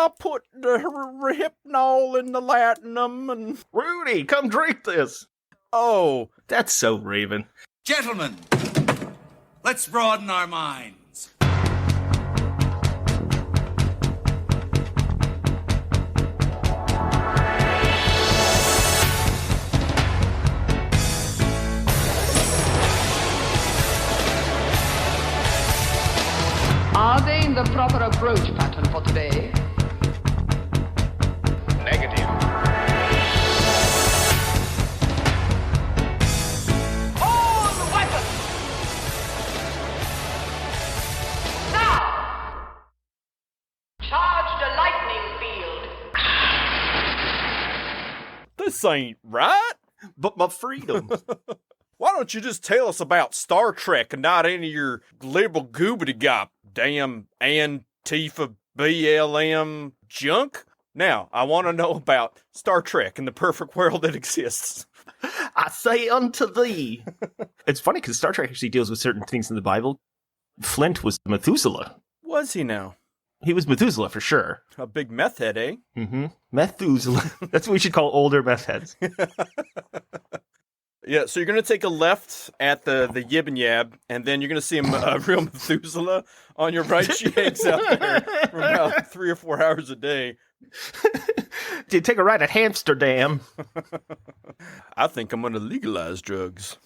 I'll put the hypnol in the latinum and... Rudy, come drink this. Oh, That's so Raven. Gentlemen, let's broaden our minds. Are they in the proper approach pattern for today? Negative. All weapons! Now! Charge the lightning field. this ain't right. But my freedom. Why don't you just tell us about Star Trek and not any of your liberal goobity gop damn Antifa BLM junk? Now, I want to know about Star Trek and the perfect world that exists. I say unto thee. It's funny because Star Trek actually deals with certain things in the Bible. Flint was Methuselah. Was he now? He was Methuselah for sure. A big meth head, eh? Mm-hmm. Methuselah. That's what we should call older meth heads. Yeah, so you're going to take a left at the Yib and Yab, and then you're going to see a real Methuselah on your right. She hangs out there for about 3 or 4 hours a day. Dude, take a ride at Amsterdam. I think I'm going to legalize drugs.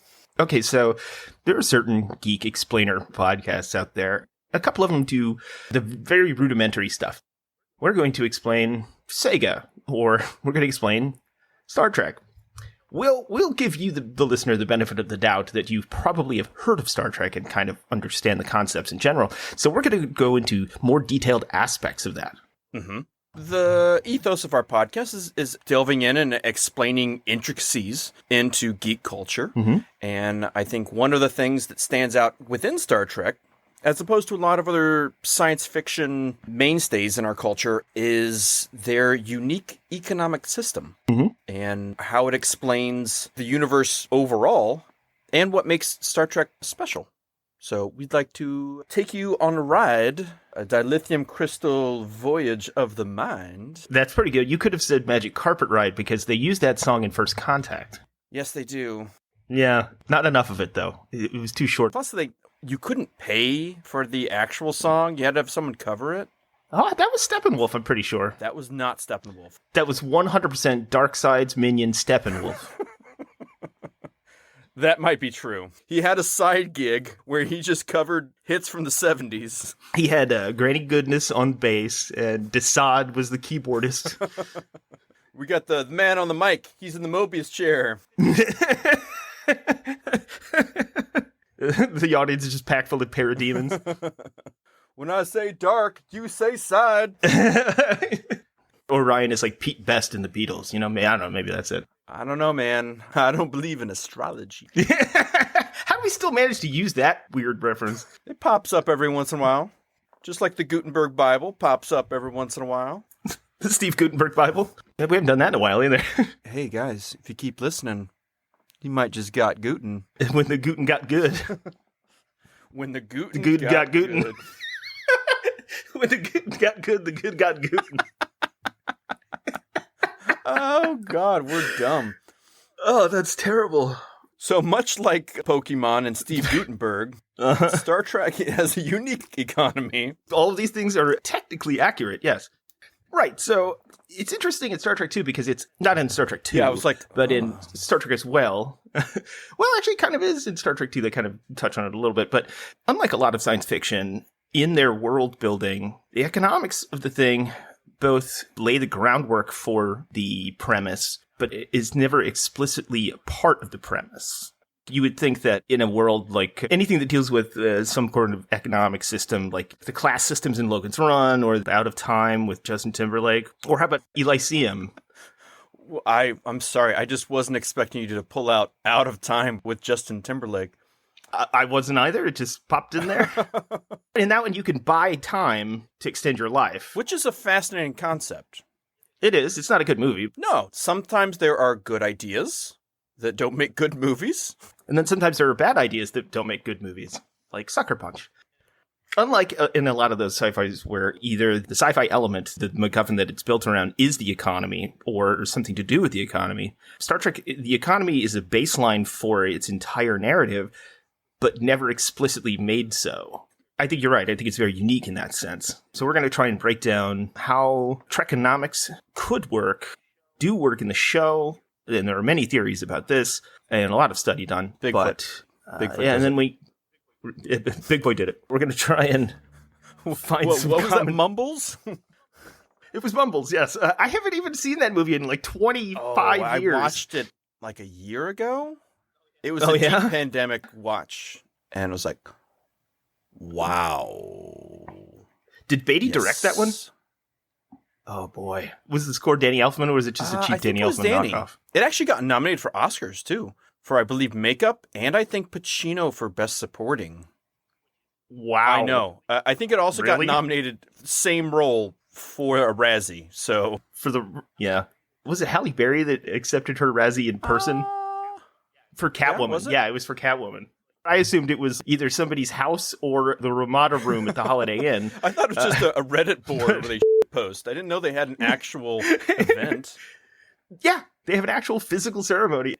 Okay, so there are certain geek explainer podcasts out there. A couple of them do the very rudimentary stuff. We're going to explain Sega, or we're going to explain Star Trek. We'll give you, the listener, the benefit of the doubt that you probably have heard of Star Trek and kind of understand the concepts in general. So we're going to go into more detailed aspects of that. Mm-hmm. The ethos of our podcast is delving in and explaining intricacies into geek culture. Mm-hmm. And I think one of the things that stands out within Star Trek, as opposed to a lot of other science fiction mainstays in our culture, is their unique economic system. Mm-hmm. And how it explains the universe overall and what makes Star Trek special. So we'd like to take you on a ride, a dilithium crystal voyage of the mind. That's pretty good. You could have said Magic Carpet Ride because they used that song in First Contact. Yes, they do. Yeah, not enough of it, though. It was too short. Plus, you couldn't pay for the actual song. You had to have someone cover it. Oh, that was Steppenwolf, I'm pretty sure. That was not Steppenwolf. That was 100% Darkseid's minion Steppenwolf. That might be true. He had a side gig where he just covered hits from the 70s. He had Granny Goodness on bass, and Desaad was the keyboardist. We got the man on the mic. He's in the Mobius chair. The audience is just packed full of parademons. When I say dark, you say side. Orion is like Pete Best in the Beatles. You know, I don't know, maybe that's it. I don't know, man. I don't believe in astrology. How do we still manage to use that weird reference? It pops up every once in a while. Just like the Gutenberg Bible pops up every once in a while. The Steve Gutenberg Bible? Yeah, we haven't done that in a while either. Hey, guys, if you keep listening, you might just got Guten. When the Guten got good. When the Guten, got Guten. good. When the Guten got good, the good got Guten. Oh, God, we're dumb. Oh, that's terrible. So much like Pokemon and Steve Gutenberg, Star Trek has a unique economy. All of these things are technically accurate, yes. Right, so it's interesting in Star Trek 2 because it's not in Star Trek 2. Yeah, I was like, but in Star Trek as well. Well, actually, it kind of is in Star Trek 2. They kind of touch on it a little bit. But unlike a lot of science fiction, in their world building, the economics of the thing both lay the groundwork for the premise, but it is never explicitly a part of the premise. You would think that in a world like anything that deals with some kind of economic system, like the class systems in Logan's Run or Out of Time with Justin Timberlake, or how about Elysium? I'm sorry, I just wasn't expecting you to pull out of Time with Justin Timberlake. I wasn't either. It just popped in there. In that one, you can buy time to extend your life. Which is a fascinating concept. It is. It's not a good movie. No, sometimes there are good ideas that don't make good movies. And then sometimes there are bad ideas that don't make good movies, like Sucker Punch. Unlike in a lot of those sci-fis where either the sci-fi element, the MacGuffin that it's built around, is the economy or something to do with the economy, Star Trek, the economy is a baseline for its entire narrative, but never explicitly made so. I think you're right. I think it's very unique in that sense. So we're going to try and break down how Trekonomics could work, do work in the show, and there are many theories about this, and a lot of study done. Bigfoot. Bigfoot and then Big Boy did it. We're going to try and find some what was that, Mumbles? It was Mumbles, yes. I haven't even seen that movie in like 25 years. I watched it like a year ago. It was a deep pandemic watch, and it was like, wow. Did Beatty direct that one? Oh, boy. Was the score Danny Elfman, or was it just a cheap Danny Elfman knockoff? It actually got nominated for Oscars, too. For, I believe, makeup, and I think Pacino for Best Supporting. Wow. I know. I think it also got nominated, same role, for a Razzie, so... Was it Halle Berry that accepted her Razzie in person? For Catwoman. Yeah, it was for Catwoman. I assumed it was either somebody's house or the Ramada room at the Holiday Inn. I thought it was just a Reddit board where they post. I didn't know they had an actual event. Yeah, they have an actual physical ceremony.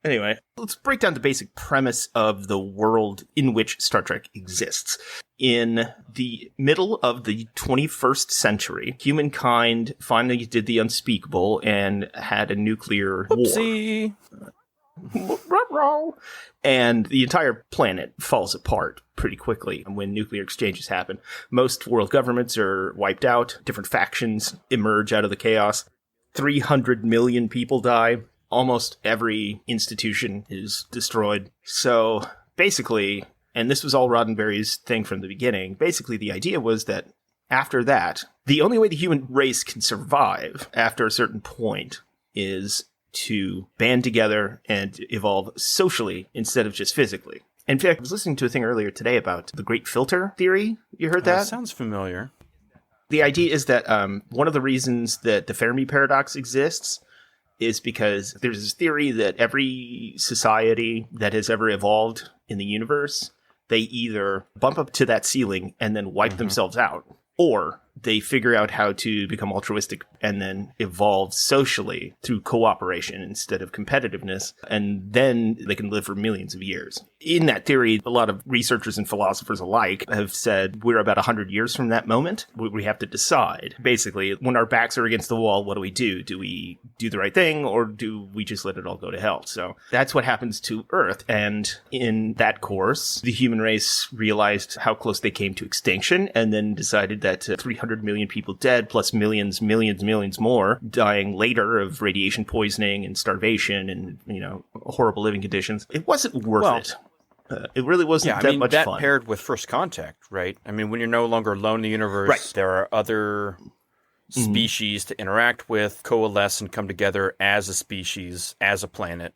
Anyway, let's break down the basic premise of the world in which Star Trek exists. In the middle of the 21st century, humankind finally did the unspeakable and had a nuclear Whoopsie. war. And the entire planet falls apart pretty quickly when nuclear exchanges happen. Most world governments are wiped out. Different factions emerge out of the chaos. 300 million people die. Almost every institution is destroyed. So basically, and this was all Roddenberry's thing from the beginning, basically the idea was that after that, the only way the human race can survive after a certain point is to band together and evolve socially instead of just physically. In fact, I was listening to a thing earlier today about the Great Filter theory. You heard that? Sounds familiar. The idea is that one of the reasons that the Fermi paradox exists is because there's this theory that every society that has ever evolved in the universe, they either bump up to that ceiling and then wipe themselves out, or they figure out how to become altruistic and then evolve socially through cooperation instead of competitiveness, and then they can live for millions of years. In that theory, a lot of researchers and philosophers alike have said we're about 100 years from that moment. We have to decide. Basically, when our backs are against the wall, what do? Do we do the right thing, or do we just let it all go to hell? So that's what happens to Earth. And in that course, the human race realized how close they came to extinction, and then decided that 300 million people dead, plus millions more dying later of radiation poisoning and starvation and, horrible living conditions. It wasn't worth it. It really wasn't that much fun. Paired with First Contact, right? I mean, when you're no longer alone in the universe, right, there are other species to interact with, coalesce, and come together as a species, as a planet.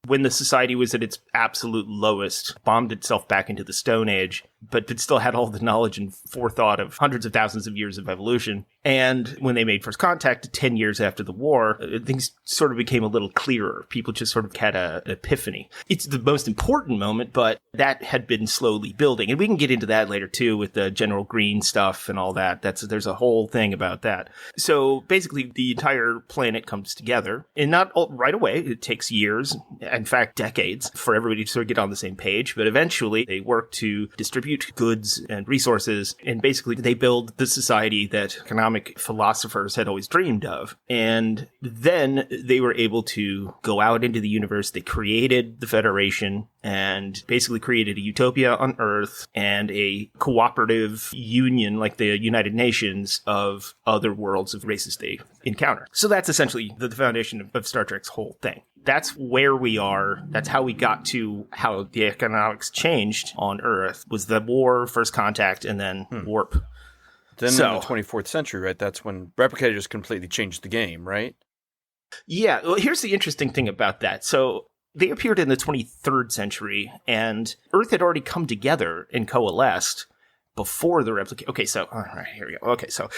When the society was at its absolute lowest, bombed itself back into the Stone Age, but it still had all the knowledge and forethought of hundreds of thousands of years of evolution. And when they made First Contact 10 years after the war, things sort of became a little clearer. People just sort of had an epiphany. It's the most important moment, but that had been slowly building. And we can get into that later, too, with the General Green stuff and all that. There's a whole thing about that. So basically, the entire planet comes together, and not right away. It takes years, in fact, decades, for everybody to sort of get on the same page. But eventually, they work to distribute goods and resources, and basically they build the society that economic philosophers had always dreamed of. And then they were able to go out into the universe. They created the Federation and basically created a utopia on Earth and a cooperative union like the United Nations of other worlds of races they encounter. So that's essentially the foundation of Star Trek's whole thing. That's where we are. That's how we got to how the economics changed on Earth, was the war, First Contact, and then warp. Then in the 24th century, right? That's when replicators completely changed the game, right? Yeah. Well, here's the interesting thing about that. So they appeared in the 23rd century, and Earth had already come together and coalesced before the replicate. Okay, so all right, here we go. Okay, so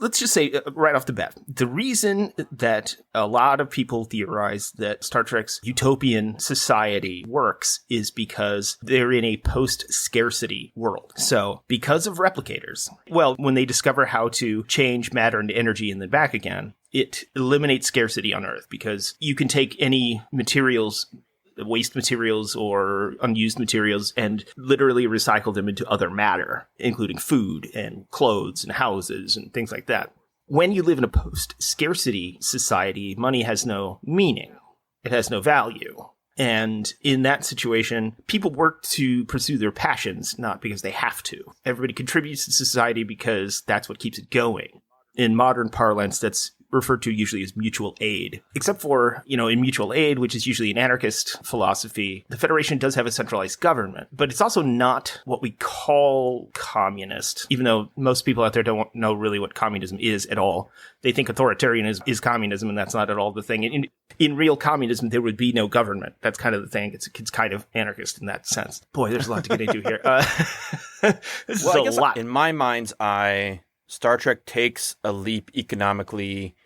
Let's just say right off the bat, the reason that a lot of people theorize that Star Trek's utopian society works is because they're in a post-scarcity world. So because of replicators, well, when they discover how to change matter into energy and then back again, it eliminates scarcity on Earth because you can take any materials, waste materials or unused materials, and literally recycle them into other matter, including food and clothes and houses and things like that. When you live in a post-scarcity society, money has no meaning. It has no value. And in that situation, people work to pursue their passions, not because they have to. Everybody contributes to society because that's what keeps it going. In modern parlance, that's referred to usually as mutual aid. Except for, in mutual aid, which is usually an anarchist philosophy, the Federation does have a centralized government, but it's also not what we call communist, even though most people out there don't know really what communism is at all. They think authoritarianism is communism, and that's not at all the thing. In real communism, there would be no government. That's kind of the thing. It's kind of anarchist in that sense. Boy, there's a lot to get into here. This is a lot. In my mind's eye, Star Trek takes a leap economically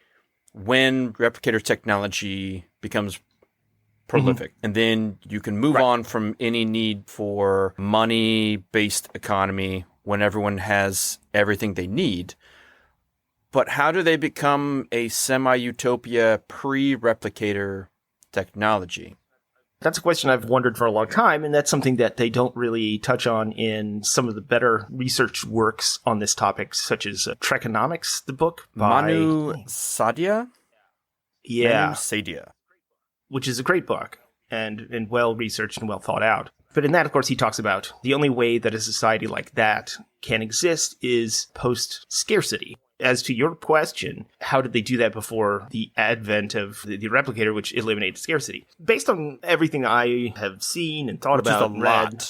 when replicator technology becomes prolific. And then you can move on from any need for money-based economy when everyone has everything they need. But how do they become a semi-utopia pre-replicator technology? That's a question I've wondered for a long time, and that's something that they don't really touch on in some of the better research works on this topic, such as Trekonomics, the book by Manu Sadia? Yeah. Manu Sadia. Which is a great book and well researched and well thought out. But in that, of course, he talks about the only way that a society like that can exist is post-scarcity. As to your question, how did they do that before the advent of the replicator, which eliminated scarcity? Based on everything I have seen and thought about and read,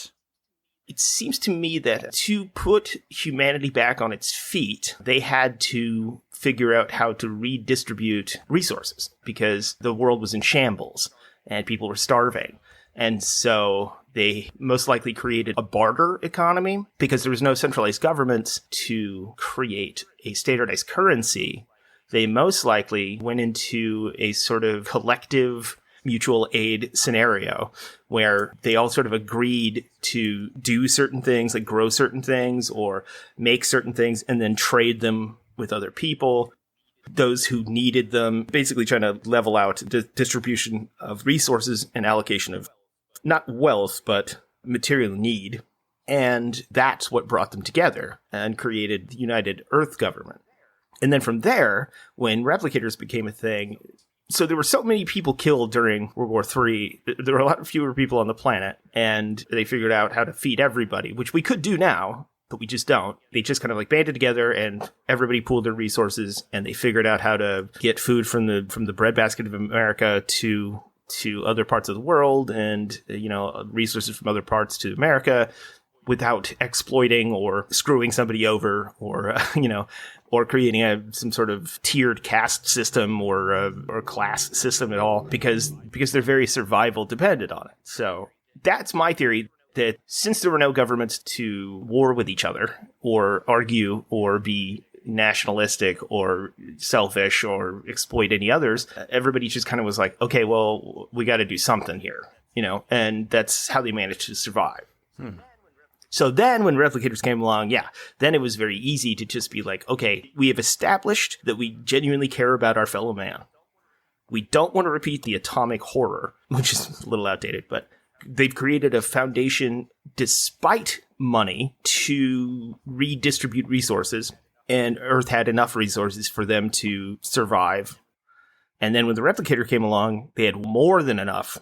it seems to me that to put humanity back on its feet, they had to figure out how to redistribute resources because the world was in shambles and people were starving. And so they most likely created a barter economy because there was no centralized government to create a standardized currency. They most likely went into a sort of collective mutual aid scenario where they all sort of agreed to do certain things, like grow certain things or make certain things and then trade them with other people. Those who needed them, basically trying to level out the distribution of resources and allocation of not wealth, but material need. And that's what brought them together and created the United Earth government. And then from there, when replicators became a thing, so there were so many people killed during World War III, there were a lot fewer people on the planet, and they figured out how to feed everybody, which we could do now, but we just don't. They just kind of like banded together and everybody pooled their resources and they figured out how to get food from the breadbasket of America to other parts of the world and, resources from other parts to America without exploiting or screwing somebody over or, or creating some sort of tiered caste system or class system at all because their very survival depended on it. So that's my theory, that since there were no governments to war with each other or argue or be nationalistic or selfish or exploit any others, everybody just kind of was like, okay, well, we got to do something here, and that's how they managed to survive. So then when replicators came along, then it was very easy to just be like, okay, we have established that we genuinely care about our fellow man. We don't want to repeat the atomic horror, which is a little outdated, but they've created a foundation despite money to redistribute resources. And Earth had enough resources for them to survive. And then when the replicator came along, they had more than enough.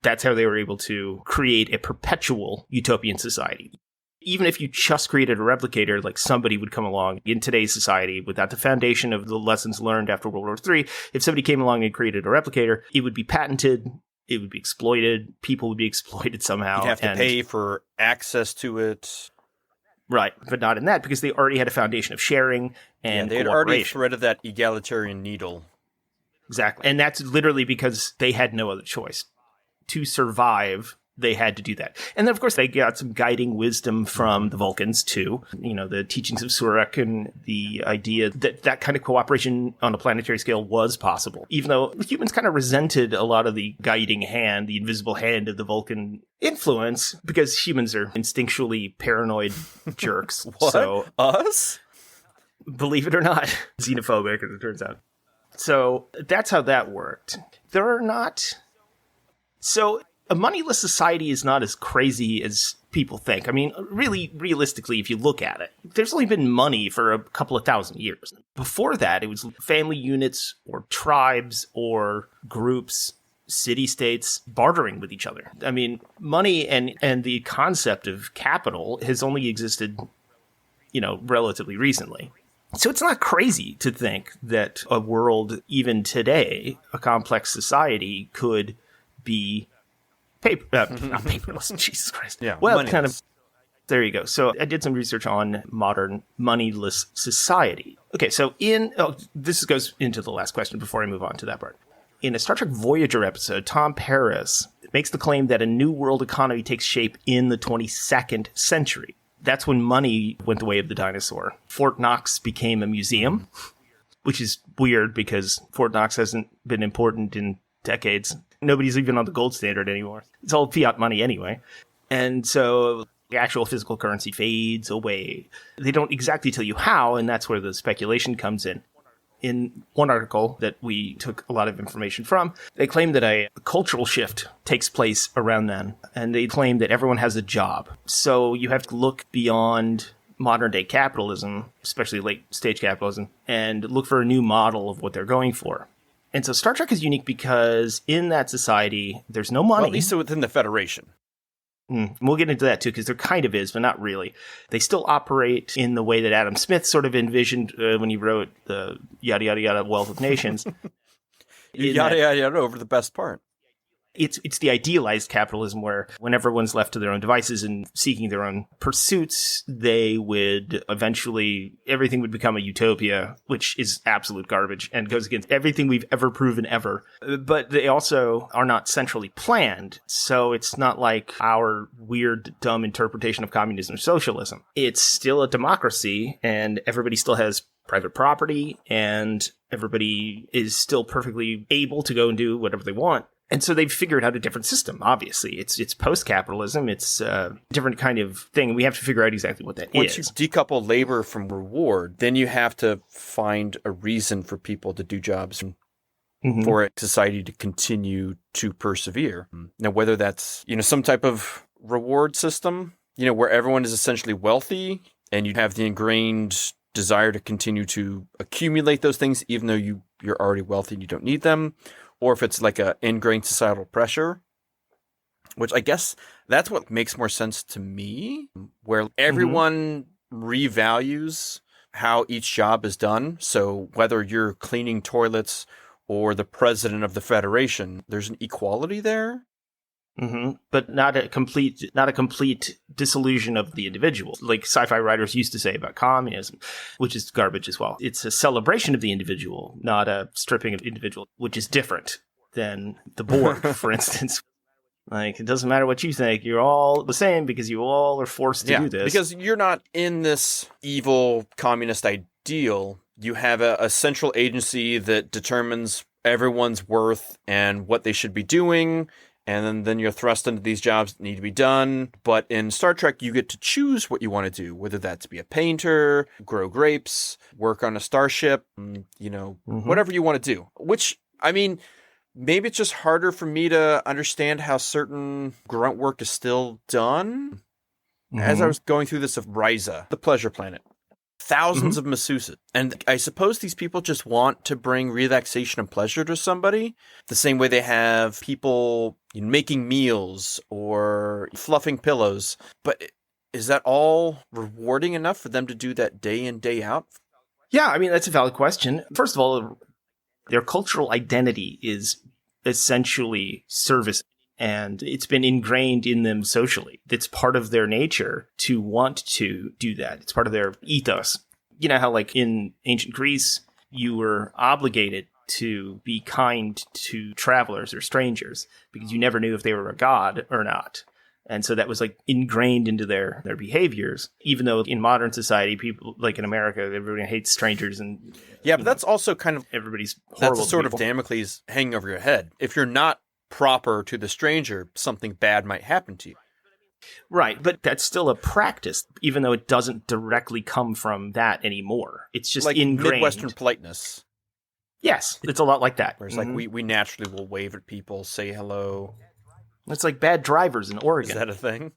That's how they were able to create a perpetual utopian society. Even if you just created a replicator, like somebody would come along in today's society without the foundation of the lessons learned after World War III. If somebody came along and created a replicator, it would be patented. It would be exploited. People would be exploited somehow. You'd have to pay for access to it. Right, but not in that, because they already had a foundation of sharing and they had already threaded that egalitarian needle. Exactly. And that's literally because they had no other choice. To survive, they had to do that. And then, of course, they got some guiding wisdom from the Vulcans, too. The teachings of Surak and the idea that that kind of cooperation on a planetary scale was possible, even though humans kind of resented a lot of the guiding hand, the invisible hand of the Vulcan influence, because humans are instinctually paranoid jerks. What? So, Us? believe it or not, xenophobic, as it turns out. So that's how that worked. There are not... So... A moneyless society is not as crazy as people think. I mean, really, realistically, if you look at it, there's only been money for a couple of thousand years. Before that, it was family units or tribes or groups, city-states bartering with each other. I mean, money and the concept of capital has only existed, relatively recently. So it's not crazy to think that a world, even today, a complex society, could be not paperless. Jesus Christ. Yeah. Well, moneyless. kind of. There you go. So I did some research on modern moneyless society. Okay, so this goes into the last question before I move on to that part. In a Star Trek Voyager episode, Tom Paris makes the claim that a new world economy takes shape in the 22nd century. That's when money went the way of the dinosaur. Fort Knox became a museum, which is weird because Fort Knox hasn't been important in decades. Nobody's even on the gold standard anymore. It's all fiat money anyway. And so the actual physical currency fades away. They don't exactly tell you how, and that's where the speculation comes in. In one article that we took a lot of information from, they claim that a cultural shift takes place around then, and they claim that everyone has a job. So you have to look beyond modern-day capitalism, especially late-stage capitalism, and look for a new model of what they're going for. And so Star Trek is unique because in that society, there's no money. Well, at least within the Federation. We'll get into that too, because there kind of is, but not really. They still operate in the way that Adam Smith sort of envisioned when he wrote the yada, yada, yada, Wealth of Nations. Yada, yada, yada over the best part. It's the idealized capitalism where when everyone's left to their own devices and seeking their own pursuits, they would eventually, everything would become a utopia, which is absolute garbage and goes against everything we've ever proven ever. But they also are not centrally planned. So it's not like our weird, dumb interpretation of communism or socialism. It's still a democracy and everybody still has private property and everybody is still perfectly able to go and do whatever they want. And so they've figured out a different system, obviously. It's post-capitalism. It's a different kind of thing. We have to figure out exactly what that is. Once you decouple labor from reward, then you have to find a reason for people to do jobs for society to continue to persevere. Now, whether that's, some type of reward system, where everyone is essentially wealthy and you have the ingrained desire to continue to accumulate those things, even though you're already wealthy and you don't need them. Or if it's like a ingrained societal pressure, which I guess that's what makes more sense to me, where everyone revalues how each job is done. So whether you're cleaning toilets or the president of the Federation, there's an equality there. But not a complete disillusion of the individual, like sci-fi writers used to say about communism, which is garbage as well. It's a celebration of the individual, not a stripping of the individual, which is different than the Borg, for instance. Like, it doesn't matter what you think. You're all the same because you all are forced to do this. Because you're not in this evil communist ideal. You have a central agency that determines everyone's worth and what they should be doing. And then you're thrust into these jobs that need to be done. But in Star Trek, you get to choose what you want to do, whether that's be a painter, grow grapes, work on a starship, whatever you want to do. Which, I mean, maybe it's just harder for me to understand how certain grunt work is still done. As I was going through this of Ryza, the pleasure planet. Thousands of masseuses. And I suppose these people just want to bring relaxation and pleasure to somebody the same way they have people making meals or fluffing pillows. But is that all rewarding enough for them to do that day in, day out? Yeah, I mean, that's a valid question. First of all, their cultural identity is essentially service. And it's been ingrained in them socially. It's part of their nature to want to do that. It's part of their ethos. You know how, like, in ancient Greece, you were obligated to be kind to travelers or strangers because you never knew if they were a god or not. And so that was like ingrained into their behaviors, even though in modern society, people like in America, everybody hates strangers. And yeah, but that's also kind of, everybody's horrible. That's a sort of Damocles hanging over your head. If you're not proper to the stranger, something bad might happen to you. Right, but that's still a practice, even though it doesn't directly come from that anymore. It's just like ingrained. Midwestern politeness. Yes, it's a lot like that. Where it's like we naturally will wave at people, say hello. It's like bad drivers in Oregon. Is that a thing?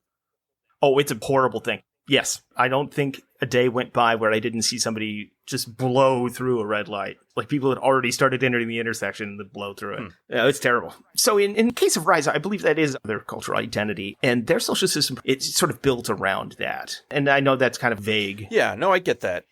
Oh, it's a horrible thing. Yes, I don't think a day went by where I didn't see somebody just blow through a red light. Like people had already started entering the intersection and they'd blow through it. Yeah, it's terrible. So in the case of Rise, I believe that is their cultural identity. And their social system, it's sort of built around that. And I know that's kind of vague. Yeah, no, I get that.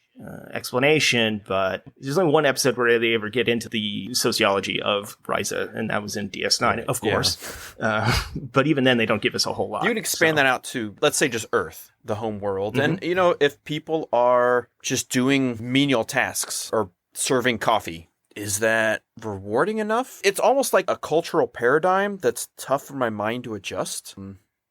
Explanation, but there's only one episode where they ever get into the sociology of Ryza, and that was in DS9, of course. Yeah. But even then, they don't give us a whole lot. You can expand that out to, let's say, just Earth, the home world. And, you know, if people are just doing menial tasks or serving coffee, is that rewarding enough? It's almost like a cultural paradigm that's tough for my mind to adjust.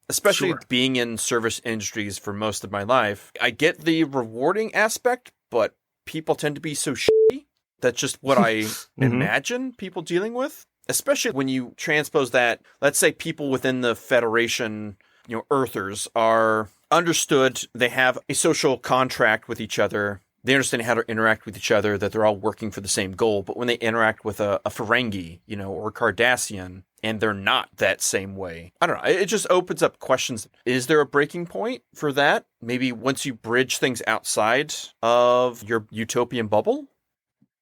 Especially being in service industries for most of my life. I get the rewarding aspect, but people tend to be so shitty. That's just what I imagine people dealing with. Especially when you transpose that, let's say people within the Federation, you know, Earthers are understood. They have a social contract with each other. They understand how to interact with each other, that they're all working for the same goal. But when they interact with a Ferengi, you know, or Cardassian, and they're not that same way, I don't know. It just opens up questions. Is there a breaking point for that? Maybe once you bridge things outside of your utopian bubble?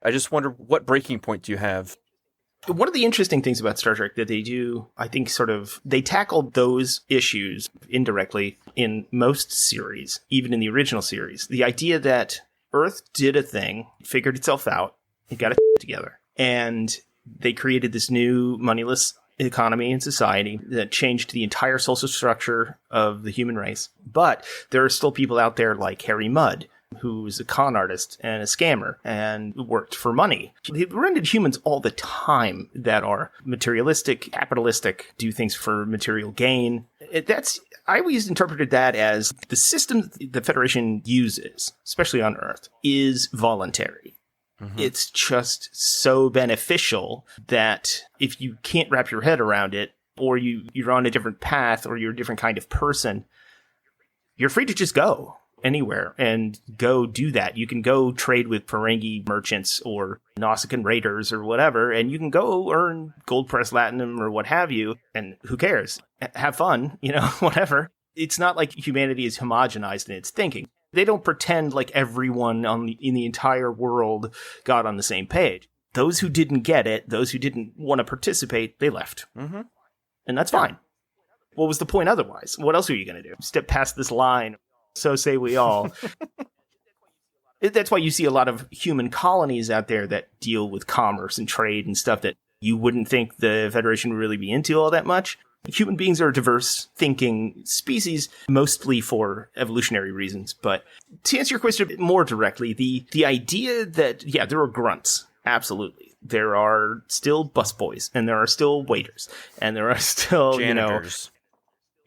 I just wonder, what breaking point do you have? One of the interesting things about Star Trek that they do, I think they tackle those issues indirectly in most series, even in the original series. The idea that Earth did a thing, figured itself out, it got it together. And they created this new moneyless economy and society that changed the entire social structure of the human race. But there are still people out there like Harry Mudd, who's a con artist and a scammer and worked for money. They run into humans all the time that are materialistic, capitalistic, do things for material gain. I always interpreted that as the system the Federation uses, especially on Earth, is voluntary. It's just so beneficial that if you can't wrap your head around it, or you're on a different path, or you're a different kind of person, you're free to just go anywhere and go do that. You can go trade with Ferengi merchants or Nausicaan raiders or whatever, and you can go earn gold press latinum or what have you, and who cares? Have fun, you know, whatever. It's not like humanity is homogenized in its thinking. They don't pretend like everyone in the entire world got on the same page. Those who didn't get it, those who didn't want to participate, they left. And that's fine. What was the point otherwise? What else are you going to do? Step past this line. So say we all. That's why you see a lot of human colonies out there that deal with commerce and trade and stuff that you wouldn't think the Federation would really be into all that much. Human beings are a diverse thinking species, mostly for evolutionary reasons. But to answer your question a bit more directly, the idea that, yeah, there are grunts. Absolutely. There are still busboys, and there are still waiters, and there are still, janitors.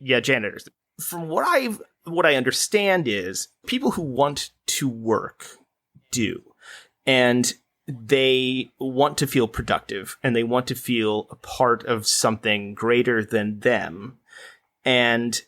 Janitors. From what I understand is people who want to work do. And they want to feel productive, and they want to feel a part of something greater than them. And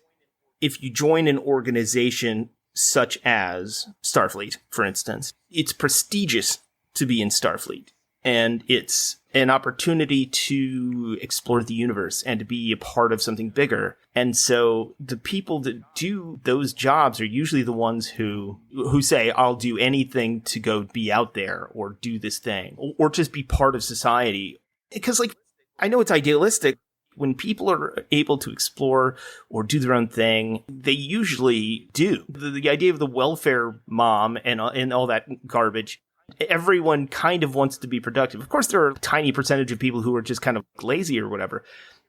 if you join an organization such as Starfleet, for instance, it's prestigious to be in Starfleet. And it's an opportunity to explore the universe and to be a part of something bigger. And so the people that do those jobs are usually the ones who say, I'll do anything to go be out there or do this thing or just be part of society. Because, like, I know it's idealistic. When people are able to explore or do their own thing, they usually do. The idea of the welfare mom and all that garbage, everyone kind of wants to be productive. Of course, there are a tiny percentage of people who are just kind of lazy or whatever.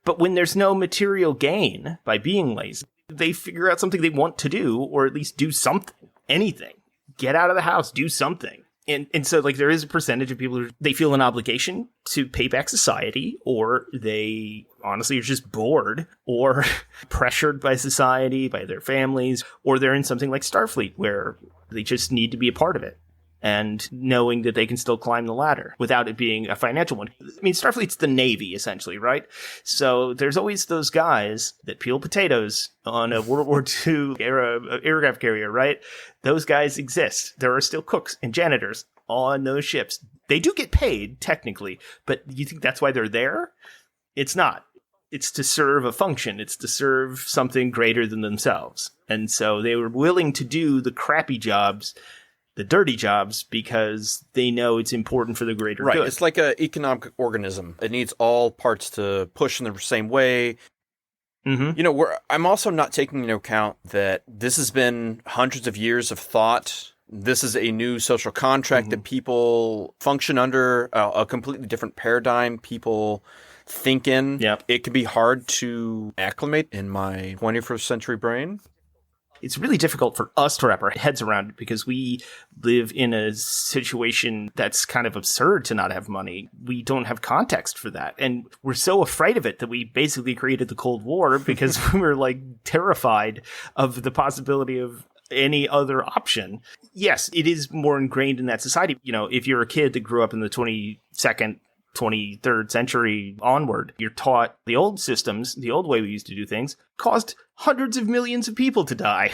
But when there's no material gain by being lazy, they figure out something they want to do, or at least do something, anything. Get out of the house, do something. And so, like, there is a percentage of people who they feel an obligation to pay back society, or they honestly are just bored or pressured by society, by their families, or they're in something like Starfleet where they just need to be a part of it. And knowing that they can still climb the ladder without it being a financial one. I mean, Starfleet's the Navy, essentially, right? So there's always those guys that peel potatoes on a World War II era aircraft carrier, right? Those guys exist. There are still cooks and janitors on those ships. They do get paid, technically, but you think that's why they're there? It's not. It's to serve a function. It's to serve something greater than themselves. And so they were willing to do the crappy jobs, the dirty jobs, because they know it's important for the greater Right. good. It's like an economic organism. It needs all parts to push in the same way. Mm-hmm. You know, I'm also not taking into account that this has been hundreds of years of thought. This is a new social contract that people function under, a completely different paradigm people think in. Yep. It can be hard to acclimate in my 21st century brain. It's really difficult for us to wrap our heads around it because we live in a situation that's kind of absurd to not have money. We don't have context for that. And we're so afraid of it that we basically created the Cold War because we were like terrified of the possibility of any other option. Yes, it is more ingrained in that society. You know, if you're a kid that grew up in the 22nd, 23rd century onward, you're taught the old systems, the old way we used to do things, caused hundreds of millions of people to die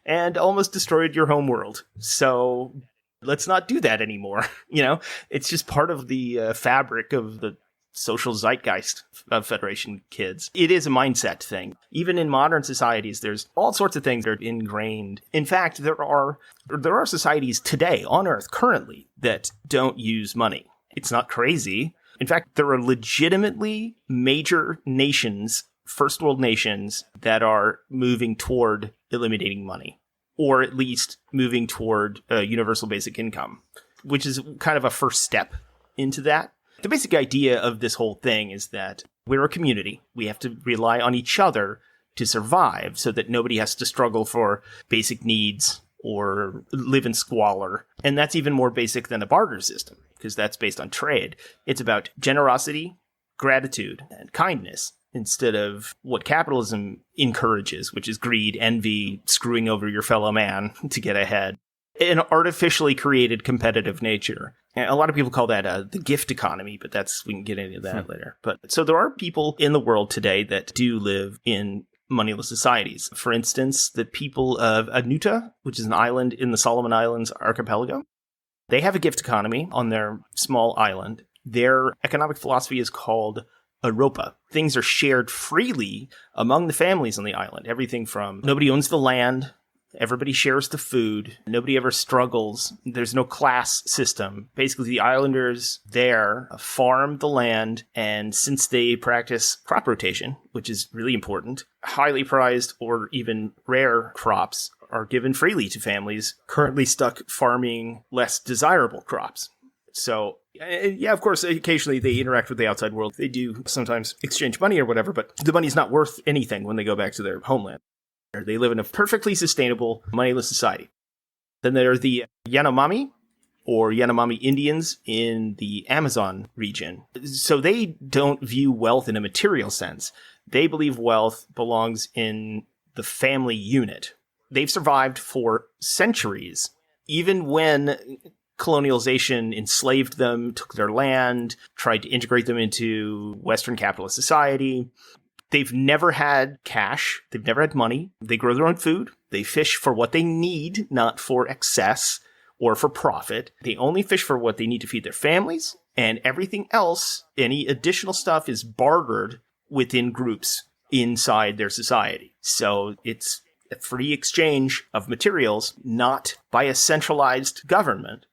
and almost destroyed your home world. So let's not do that anymore. You know, it's just part of the fabric of the social zeitgeist of Federation kids. It is a mindset thing. Even in modern societies, there's all sorts of things that are ingrained. In fact, there are societies today on Earth currently that don't use money. It's not crazy. In fact, there are legitimately major nations, first world nations, that are moving toward eliminating money, or at least moving toward a universal basic income, which is kind of a first step into that. The basic idea of this whole thing is that we're a community. We have to rely on each other to survive so that nobody has to struggle for basic needs or live in squalor. And that's even more basic than a barter system, because that's based on trade. It's about generosity, gratitude, and kindness, instead of what capitalism encourages, which is greed, envy, screwing over your fellow man to get ahead. An artificially created competitive nature. And a lot of people call that the gift economy, but we can get into that later. But so there are people in the world today that do live in moneyless societies. For instance, the people of Anuta, which is an island in the Solomon Islands archipelago, they have a gift economy on their small island. Their economic philosophy is called Europa. Things are shared freely among the families on the island. Everything from nobody owns the land, everybody shares the food, nobody ever struggles, there's no class system. Basically, the islanders there farm the land, and since they practice crop rotation, which is really important, highly prized or even rare crops are given freely to families currently stuck farming less desirable crops. So, yeah, of course, occasionally they interact with the outside world. They do sometimes exchange money or whatever, but the money's not worth anything when they go back to their homeland. They live in a perfectly sustainable, moneyless society. Then there are the Yanomami, or Yanomami Indians in the Amazon region. So they don't view wealth in a material sense. They believe wealth belongs in the family unit. They've survived for centuries, even when colonialization enslaved them, took their land, tried to integrate them into Western capitalist society. They've never had cash. They've never had money. They grow their own food. They fish for what they need, not for excess or for profit. They only fish for what they need to feed their families, and everything else, any additional stuff, is bartered within groups inside their society. So it's a free exchange of materials, not by a centralized government,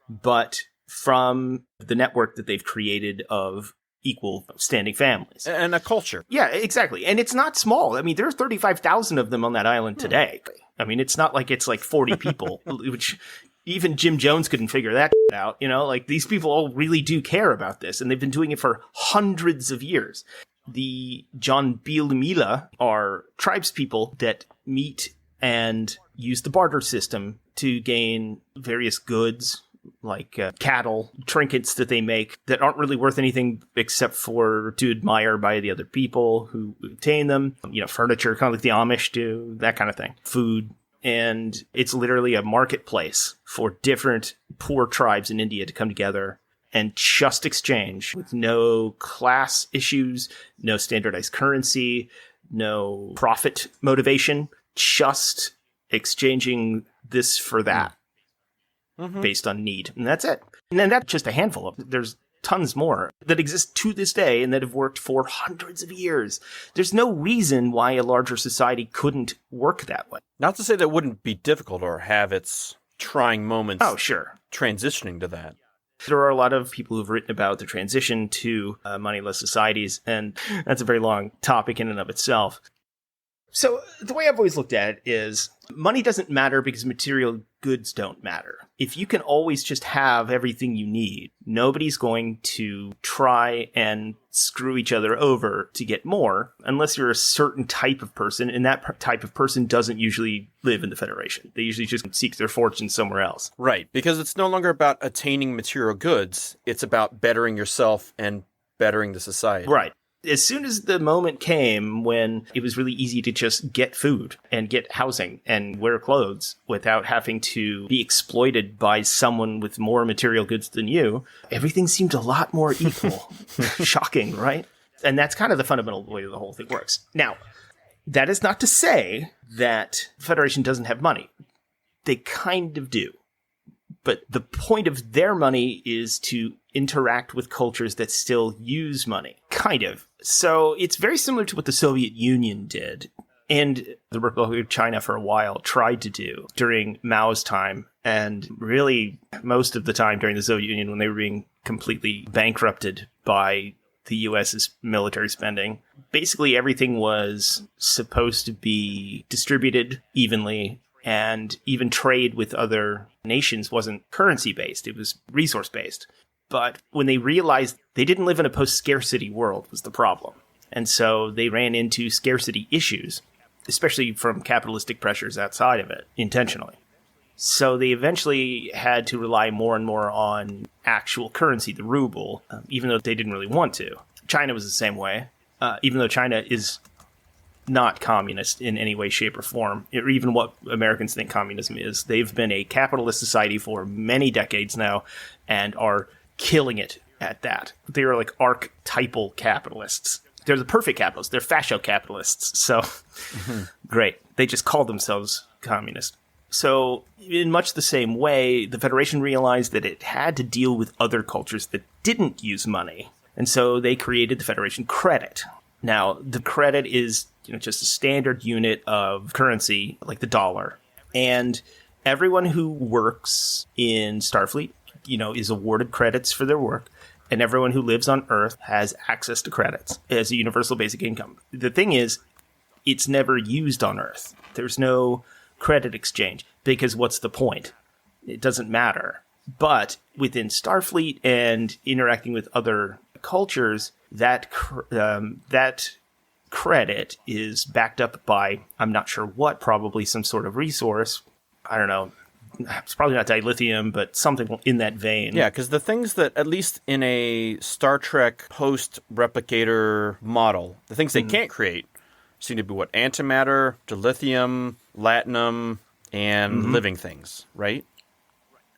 but from the network that they've created of equal standing families. And a culture. Yeah, exactly. And it's not small. I mean, there are 35,000 of them on that island today. I mean, it's not like it's like 40 people, which even Jim Jones couldn't figure that out. You know, like these people all really do care about this, and they've been doing it for hundreds of years. The John Bielumila are tribespeople that meet and use the barter system to gain various goods like cattle, trinkets that they make that aren't really worth anything except for to admire by the other people who obtain them. Furniture, kind of like the Amish do, that kind of thing. Food. And it's literally a marketplace for different poor tribes in India to come together and just exchange with no class issues, no standardized currency, no profit motivation, just exchanging this for that based on need. And that's it. And then that's just a handful of, there's tons more that exist to this day and that have worked for hundreds of years. There's no reason why a larger society couldn't work that way. Not to say that wouldn't be difficult or have its trying moments. Oh, sure. Transitioning to that. There are a lot of people who've written about the transition to moneyless societies, and that's a very long topic in and of itself. So the way I've always looked at it is money doesn't matter because material goods don't matter. If you can always just have everything you need, nobody's going to try and screw each other over to get more unless you're a certain type of person, and that type of person doesn't usually live in the Federation. They usually just seek their fortune somewhere else. Right, because it's no longer about attaining material goods. It's about bettering yourself and bettering the society. Right. As soon as the moment came when it was really easy to just get food and get housing and wear clothes without having to be exploited by someone with more material goods than you, everything seemed a lot more equal. Shocking, right? And that's kind of the fundamental way the whole thing works. Now, that is not to say that the Federation doesn't have money. They kind of do. But the point of their money is to interact with cultures that still use money. Kind of. So it's very similar to what the Soviet Union did. And the Republic of China for a while tried to do during Mao's time. And really most of the time during the Soviet Union when they were being completely bankrupted by the US's military spending. Basically everything was supposed to be distributed evenly. And even trade with other nations wasn't currency-based. It was resource-based. But when they realized they didn't live in a post-scarcity world was the problem. And so they ran into scarcity issues, especially from capitalistic pressures outside of it, intentionally. So they eventually had to rely more and more on actual currency, the ruble, even though they didn't really want to. China was the same way, even though China is not communist in any way, shape, or form, or even what Americans think communism is. They've been a capitalist society for many decades now and are killing it at that. They are like archetypal capitalists. They're the perfect capitalists. They're fascio-capitalists. So, great. They just call themselves communist. So, in much the same way, the Federation realized that it had to deal with other cultures that didn't use money. And so they created the Federation credit. Now, the credit is just a standard unit of currency, like the dollar. And everyone who works in Starfleet, is awarded credits for their work. And everyone who lives on Earth has access to credits as a universal basic income. The thing is, it's never used on Earth. There's no credit exchange, because what's the point? It doesn't matter. But within Starfleet and interacting with other cultures, that credit is backed up by, I'm not sure what, probably some sort of resource. I don't know. It's probably not dilithium, but something in that vein. Yeah, because the things that, at least in a Star Trek post-replicator model, the things they can't create seem to be what? Antimatter, dilithium, latinum, and living things, right?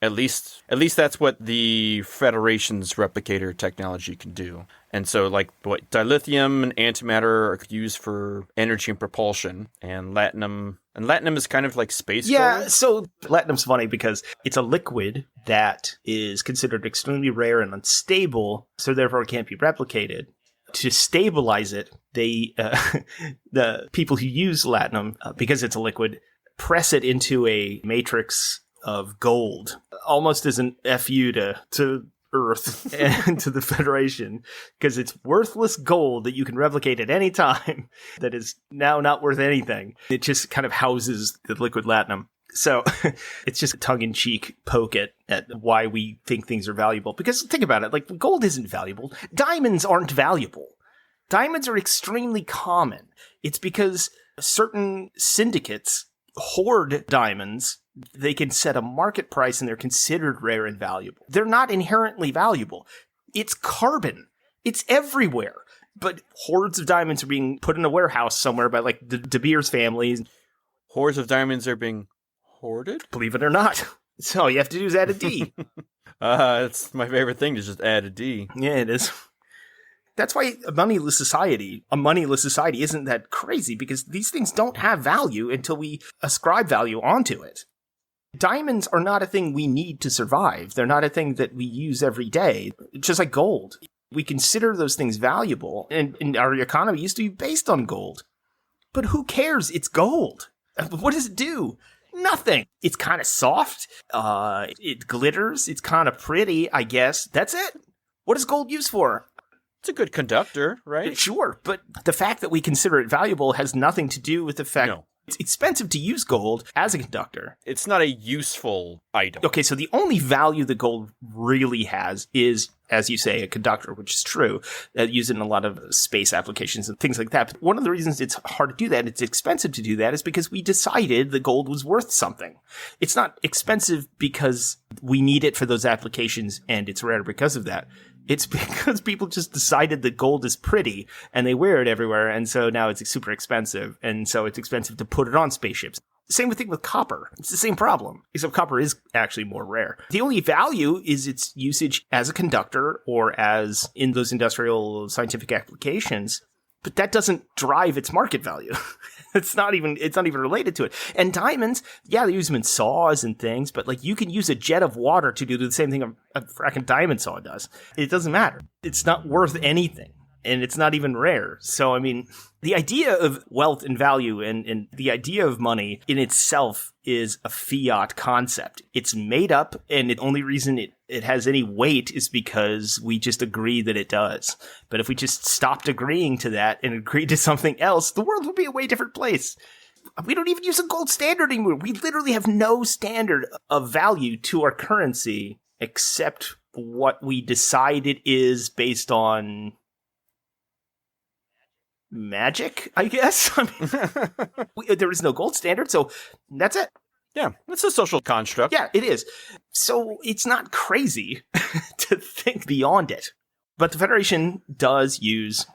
At least that's what the Federation's replicator technology can do. And so, like, what dilithium and antimatter are used for energy and propulsion, and latinum is kind of like space Yeah, gold. so latinum's funny because it's a liquid that is considered extremely rare and unstable, so therefore it can't be replicated. To stabilize it, they the people who use latinum, because it's a liquid, press it into a matrix of gold, almost as an FU to Earth and to the Federation, because it's worthless gold that you can replicate at any time that is now not worth anything. It just kind of houses the liquid latinum. So it's just a tongue-in-cheek poke at why we think things are valuable. Because think about it, like, gold isn't valuable. Diamonds aren't valuable. Diamonds are extremely common. It's because certain syndicates hoard diamonds, they can set a market price and they're considered rare and valuable. They're not inherently valuable. It's carbon. It's everywhere. But hordes of diamonds are being put in a warehouse somewhere by like the De Beers family. Hordes of diamonds are being hoarded? Believe it or not. So all you have to do is add a D. It's my favorite thing to just add a D. Yeah, it is. That's why a moneyless society isn't that crazy, because these things don't have value until we ascribe value onto it. Diamonds are not a thing we need to survive. They're not a thing that we use every day. It's just like gold. We consider those things valuable, and our economy used to be based on gold. But who cares? It's gold. What does it do? Nothing. It's kind of soft. It glitters. It's kind of pretty, I guess. That's it. What is gold used for? It's a good conductor, right? Sure, but the fact that we consider it valuable has nothing to do with the fact it's expensive to use gold as a conductor. It's not a useful item. Okay, so the only value that gold really has is, as you say, a conductor, which is true. Use it in a lot of space applications and things like that. But one of the reasons it's hard to do that, it's expensive to do that, is because we decided the gold was worth something. It's not expensive because we need it for those applications and it's rare because of that. It's because people just decided that gold is pretty and they wear it everywhere. And so now it's super expensive. And so it's expensive to put it on spaceships. Same thing with copper. It's the same problem, except copper is actually more rare. The only value is its usage as a conductor or as in those industrial scientific applications. But that doesn't drive its market value. It's not even related to it. And diamonds, yeah, they use them in saws and things, but like you can use a jet of water to do the same thing a fracking diamond saw does. It doesn't matter. It's not worth anything. And it's not even rare. So, I mean, the idea of wealth and value and the idea of money in itself is a fiat concept. It's made up, and the only reason it has any weight is because we just agree that it does. But if we just stopped agreeing to that and agreed to something else, the world would be a way different place. We don't even use a gold standard anymore. We literally have no standard of value to our currency except what we decide it is based on magic, I guess. I mean, there is no gold standard, so that's it. Yeah, it's a social construct. Yeah, it is. So it's not crazy to think beyond it. But the Federation does use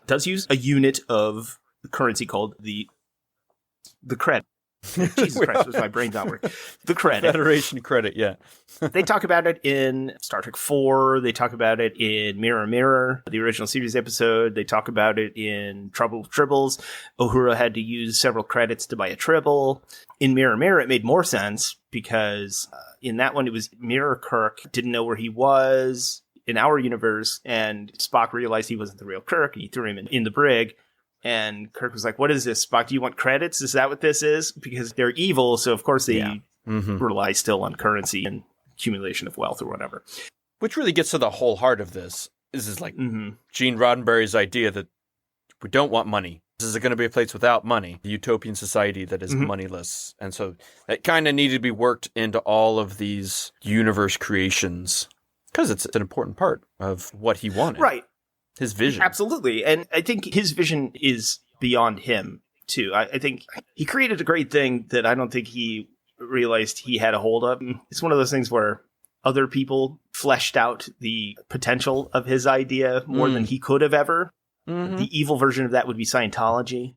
a unit of currency called the cred. Jesus Christ, was my brain not working? The cred. Federation credit, yeah. They talk about it in Star Trek IV. They talk about it in Mirror Mirror, the original series episode. They talk about it in Trouble with Tribbles. Uhura had to use several credits to buy a tribble. In Mirror Mirror, it made more sense because in that one, it was Mirror Kirk didn't know where he was in our universe, and Spock realized he wasn't the real Kirk, and he threw him in the brig. And Kirk was like, what is this, Spock? Do you want credits? Is that what this is? Because they're evil, so of course they rely still on currency and accumulation of wealth or whatever. Which really gets to the whole heart of this. This is like Gene Roddenberry's idea that we don't want money. This is going to be a place without money, a utopian society that is moneyless. And so that kind of needed to be worked into all of these universe creations because it's an important part of what he wanted. Right. His vision. Absolutely. And I think his vision is beyond him, too. I think he created a great thing that I don't think he realized he had a hold of. It's one of those things where other people fleshed out the potential of his idea more than he could have ever. The evil version of that would be Scientology.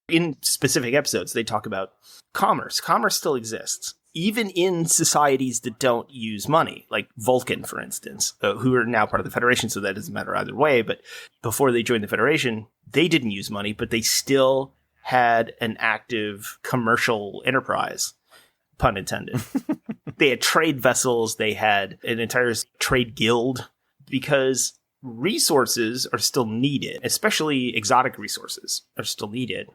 In specific episodes, they talk about commerce. Commerce still exists. Even in societies that don't use money, like Vulcan, for instance, who are now part of the Federation, so that doesn't matter either way. But before they joined the Federation, they didn't use money, but they still had an active commercial enterprise, pun intended. They had trade vessels, they had an entire trade guild, because resources are still needed, especially exotic resources are still needed,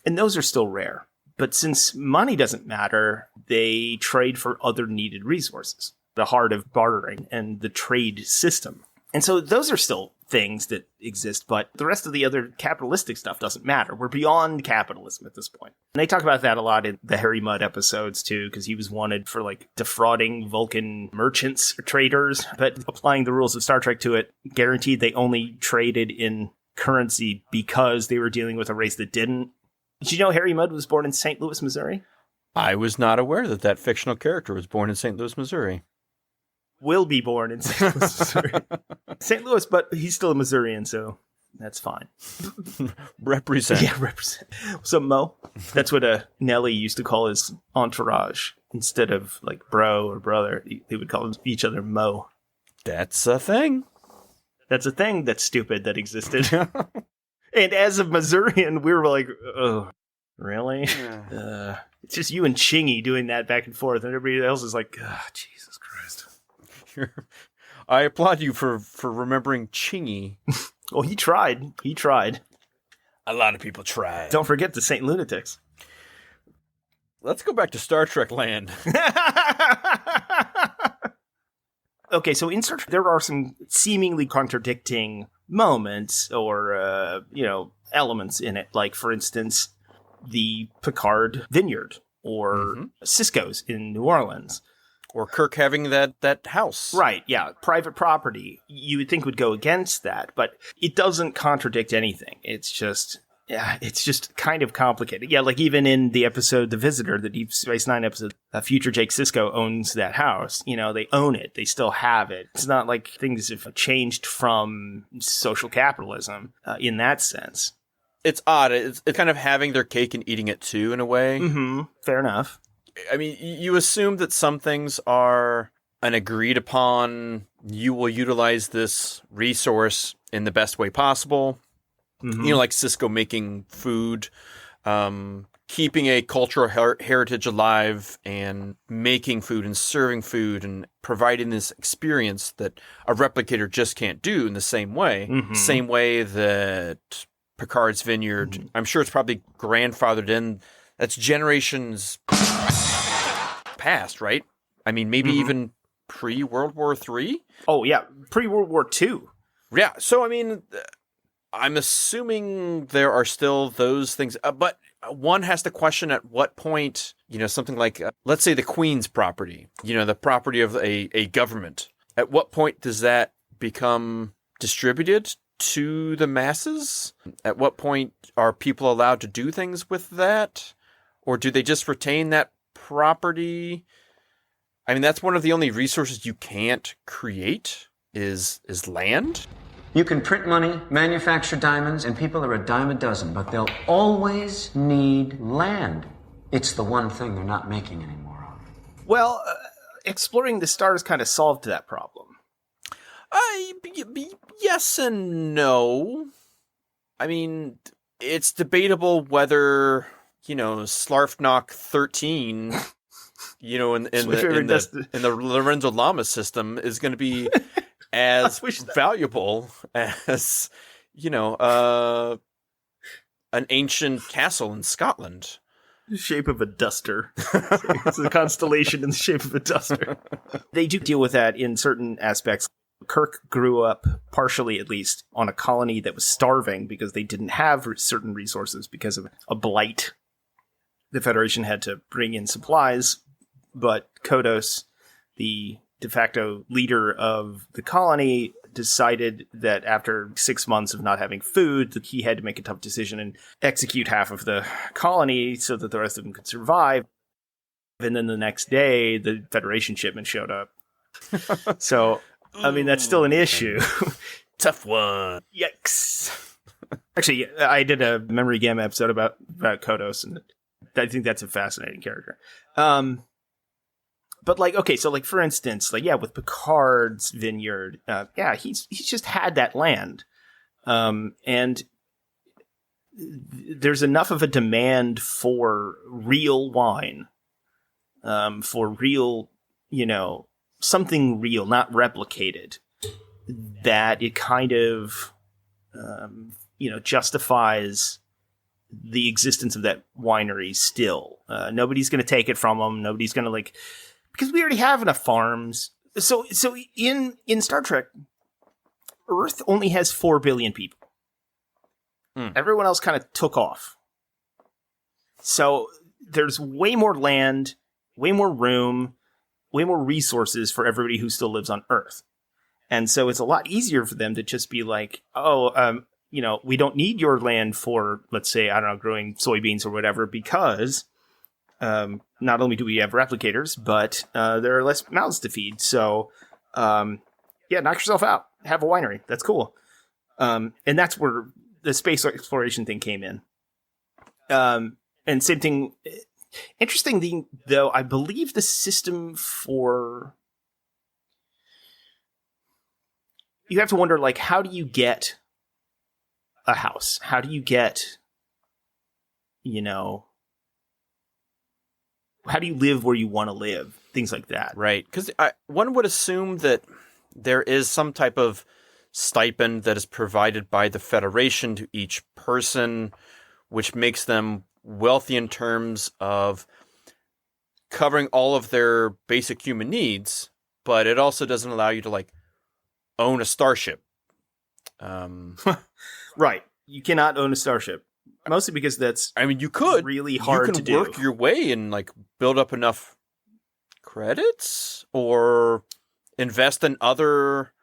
and those are still rare. But since money doesn't matter, they trade for other needed resources, the heart of bartering and the trade system. And so those are still things that exist, but the rest of the other capitalistic stuff doesn't matter. We're beyond capitalism at this point. And they talk about that a lot in the Harry Mudd episodes, too, because he was wanted for, like, defrauding Vulcan merchants or traders, but applying the rules of Star Trek to it guaranteed they only traded in currency because they were dealing with a race that didn't. Did you know Harry Mudd was born in St. Louis, Missouri? I was not aware that that fictional character was born in St. Louis, Missouri. Will be born in St. Louis, Missouri. St. Louis, but he's still a Missourian, so that's fine. Represent. Yeah, represent. So Mo, that's what Nelly used to call his entourage. Instead of like bro or brother, they would call each other Mo. That's a thing. That's a thing that's stupid that existed. And as a Missourian, we were like, oh, really? It's just you and Chingy doing that back and forth, and everybody else is like, oh, Jesus Christ. I applaud you for remembering Chingy. Well, he tried. He tried. A lot of people tried. Don't forget the Saint Lunatics. Let's go back to Star Trek land. Okay, so in Star Trek, there are some seemingly contradicting moments or, elements in it. Like, for instance, the Picard vineyard or Cisco's in New Orleans. Or Kirk having that house. Right, yeah. Private property, you would think would go against that, but it doesn't contradict anything. It's just kind of complicated. Yeah, like even in the episode The Visitor, the Deep Space Nine episode, future Jake Sisko owns that house. You know, they own it. They still have it. It's not like things have changed from social capitalism in that sense. It's odd. It's kind of having their cake and eating it too, in a way. Mm-hmm. Fair enough. I mean, you assume that some things are an agreed upon, you will utilize this resource in the best way possible. Mm-hmm. You know, like Cisco making food, keeping a cultural heritage alive and making food and serving food and providing this experience that a replicator just can't do in the same way. Mm-hmm. Same way that Picard's Vineyard, I'm sure it's probably grandfathered in. That's generations past, right? I mean, maybe even pre-World War III? Oh, yeah. Pre-World War II. Yeah. So, I mean, I'm assuming there are still those things. But one has to question at what point, something like, let's say the Queen's property, the property of a government. At what point does that become distributed to the masses? At what point are people allowed to do things with that? Or do they just retain that property? I mean, that's one of the only resources you can't create is land. You can print money, manufacture diamonds, and people are a dime a dozen, but they'll always need land. It's the one thing they're not making anymore of. Well, exploring the stars kind of solved that problem. Yes and no. I mean, it's debatable whether, Slarfnock 13, in the Lorenzo Lamas system is going to be as valuable as, an ancient castle in Scotland. The shape of a duster. It's a constellation in the shape of a duster. They do deal with that in certain aspects. Kirk grew up, partially at least, on a colony that was starving because they didn't have certain resources because of a blight. The Federation had to bring in supplies, but Kodos, the de facto leader of the colony, decided that after 6 months of not having food, that he had to make a tough decision and execute half of the colony so that the rest of them could survive. And then the next day, the Federation shipment showed up. So, I mean, that's still an issue. Tough one. Yikes. Actually, I did a Memory Gamma episode about Kodos, and I think that's a fascinating character. But for instance, with Picard's Vineyard, he's just had that land. And there's enough of a demand for real wine, for real, something real, not replicated, that it kind of, justifies the existence of that winery still. Nobody's going to take it from them. Nobody's going to because we already have enough farms. So in Star Trek, Earth only has 4 billion people. Everyone else kind of took off. So there's way more land, way more room, way more resources for everybody who still lives on Earth. And so it's a lot easier for them to just be like, we don't need your land for, let's say, growing soybeans or whatever, because not only do we have replicators, but there are less mouths to feed. So, knock yourself out. Have a winery. That's cool. And that's where the space exploration thing came in. And same thing. Interesting thing, though, I believe the system for... You have to wonder, like, how do you get a house? How do you get, how do you live where you want to live? Things like that. Right. Because one would assume that there is some type of stipend that is provided by the Federation to each person, which makes them wealthy in terms of covering all of their basic human needs, but it also doesn't allow you to, like, own a starship. Right. You cannot own a starship. Mostly because that's you could. Really hard to do. You can work your way and, like, build up enough credits or invest in other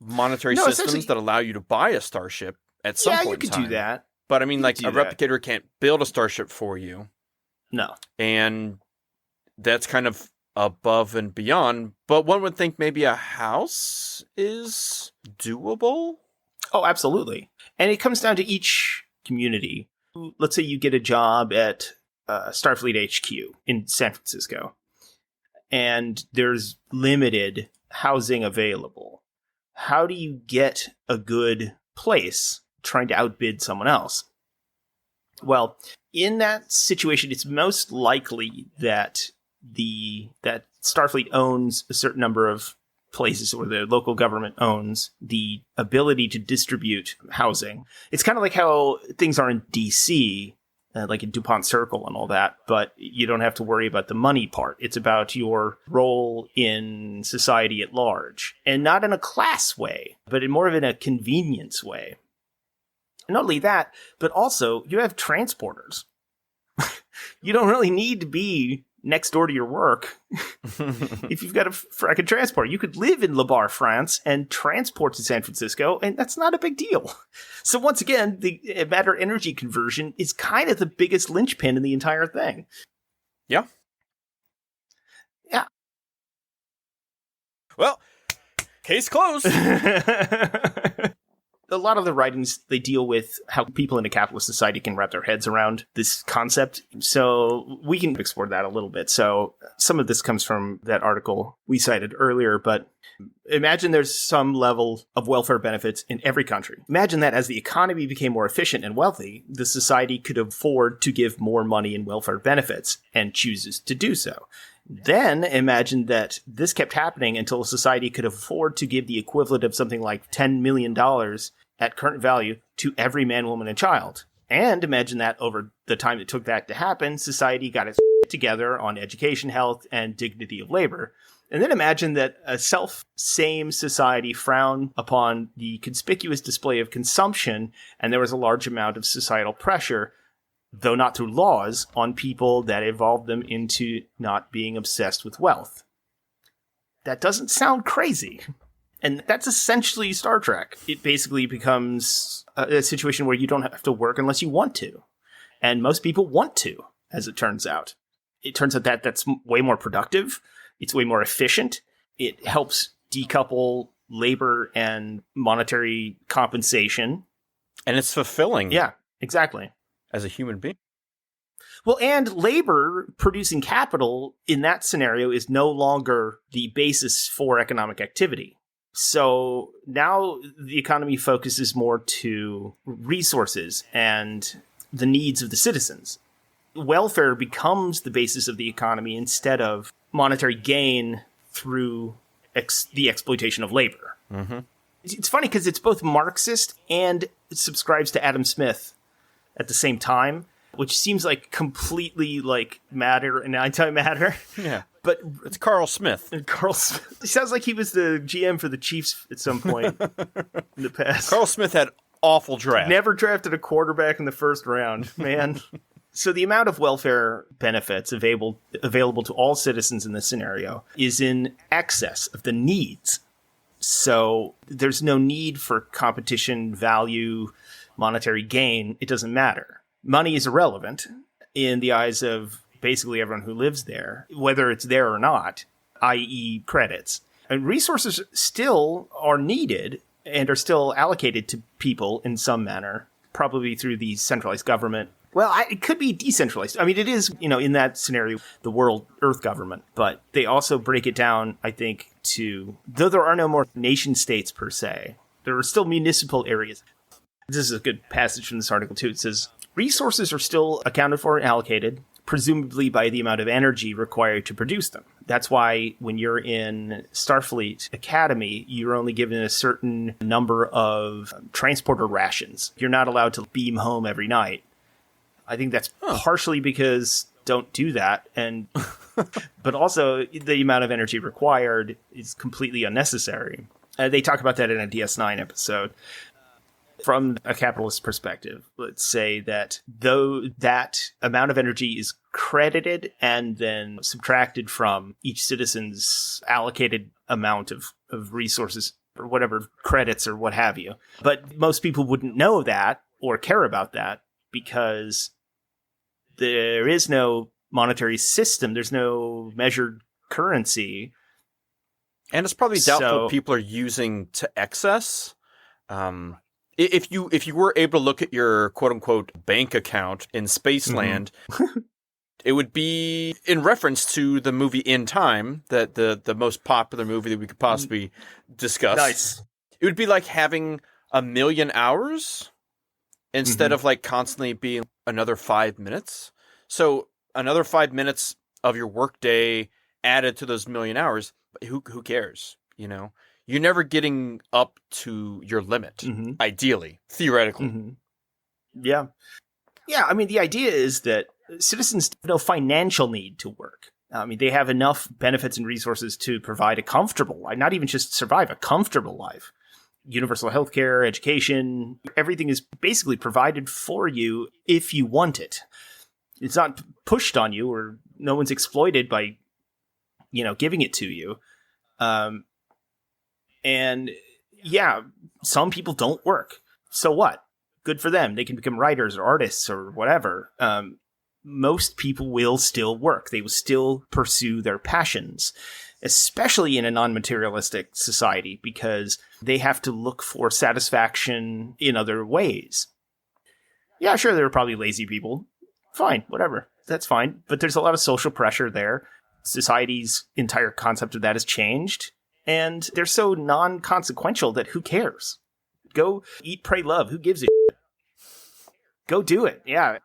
monetary systems that allow you to buy a starship at some point in time. Yeah, you could do that. But, a replicator can't build a starship for you. No. And that's kind of above and beyond. But one would think maybe a house is doable? Oh, absolutely. And it comes down to each community. Let's say you get a job at Starfleet HQ in San Francisco, and there's limited housing available. How do you get a good place trying to outbid someone else? Well, in that situation, it's most likely that that Starfleet owns a certain number of places, or the local government owns the ability to distribute housing. It's kind of like how things are in DC, like in DuPont Circle and all that, but you don't have to worry about the money part. It's about your role in society at large, and not in a class way, but in more of a convenience way. And not only that, but also you have transporters. You don't really need to be next door to your work. If you've got a fracking transport, you could live in Le Bar, France, and transport to San Francisco, and that's not a big deal. So once again, the matter energy conversion is kind of the biggest linchpin in the entire thing. Yeah. Yeah. Well, case closed. A lot of the writings, they deal with how people in a capitalist society can wrap their heads around this concept. So we can explore that a little bit. So some of this comes from that article we cited earlier, but imagine there's some level of welfare benefits in every country. Imagine that as the economy became more efficient and wealthy, the society could afford to give more money in welfare benefits and chooses to do so. Then imagine that this kept happening until society could afford to give the equivalent of something like $10 million at current value to every man, woman, and child. And imagine that over the time it took that to happen, society got its together on education, health, and dignity of labor. And then imagine that a self-same society frowned upon the conspicuous display of consumption, and there was a large amount of societal pressure, though not through laws, on people that evolved them into not being obsessed with wealth. That doesn't sound crazy. And that's essentially Star Trek. It basically becomes a situation where you don't have to work unless you want to. And most people want to, as it turns out. It turns out that that's way more productive. It's way more efficient. It helps decouple labor and monetary compensation. And it's fulfilling. Yeah, exactly. As a human being. Well, and labor producing capital in that scenario is no longer the basis for economic activity. So now the economy focuses more to resources and the needs of the citizens. Welfare becomes the basis of the economy instead of monetary gain through the exploitation of labor. Mm-hmm. It's funny because it's both Marxist and it subscribes to Adam Smith at the same time, which seems like completely like matter and antimatter. Yeah. But it's Carl Smith. Carl Smith. He sounds like he was the GM for the Chiefs at some point in the past. Carl Smith had awful draft. Never drafted a quarterback in the first round, man. So the amount of welfare benefits available to all citizens in this scenario is in excess of the needs. So there's no need for competition, value, monetary gain. It doesn't matter. money is irrelevant in the eyes of basically everyone who lives there, whether it's there or not, i.e. credits. And resources still are needed and are still allocated to people in some manner, probably through the centralized government. Well, it could be decentralized. I mean, it is, in that scenario, the world Earth government. But they also break it down, I think, to, though there are no more nation states per se, there are still municipal areas. This is a good passage from this article, too. It says, resources are still accounted for and allocated, presumably by the amount of energy required to produce them. That's why when you're in Starfleet Academy, you're only given a certain number of transporter rations. You're not allowed to beam home every night. I think that's partially because don't do that, but also the amount of energy required is completely unnecessary. They talk about that in a DS9 episode. From a capitalist perspective, let's say that though that amount of energy is credited and then subtracted from each citizen's allocated amount of resources or whatever credits or what have you. But most people wouldn't know that or care about that because there is no monetary system. There's no measured currency. And it's probably doubtful people are using to excess. If you were able to look at your quote-unquote bank account in Spaceland, it would be in reference to the movie In Time, that the most popular movie that we could possibly discuss. Nice. It would be like having 1 million hours instead of like constantly being another 5 minutes. So another 5 minutes of your workday added to those 1 million hours. Who cares? You're never getting up to your limit, ideally, theoretically. Yeah. Yeah, I mean, the idea is that citizens have no financial need to work. I mean, they have enough benefits and resources to provide a comfortable life, not even just survive, a comfortable life. Universal healthcare, education, everything is basically provided for you if you want it. It's not pushed on you, or no one's exploited by, giving it to you. And yeah, some people don't work. So what? Good for them. They can become writers or artists or whatever. Most people will still work. They will still pursue their passions, especially in a non-materialistic society, because they have to look for satisfaction in other ways. Yeah, sure, there are probably lazy people. Fine, whatever. That's fine. But there's a lot of social pressure there. Society's entire concept of that has changed. And they're so non-consequential that who cares? Go eat, pray, love. Who gives a shit? Go do it. Yeah.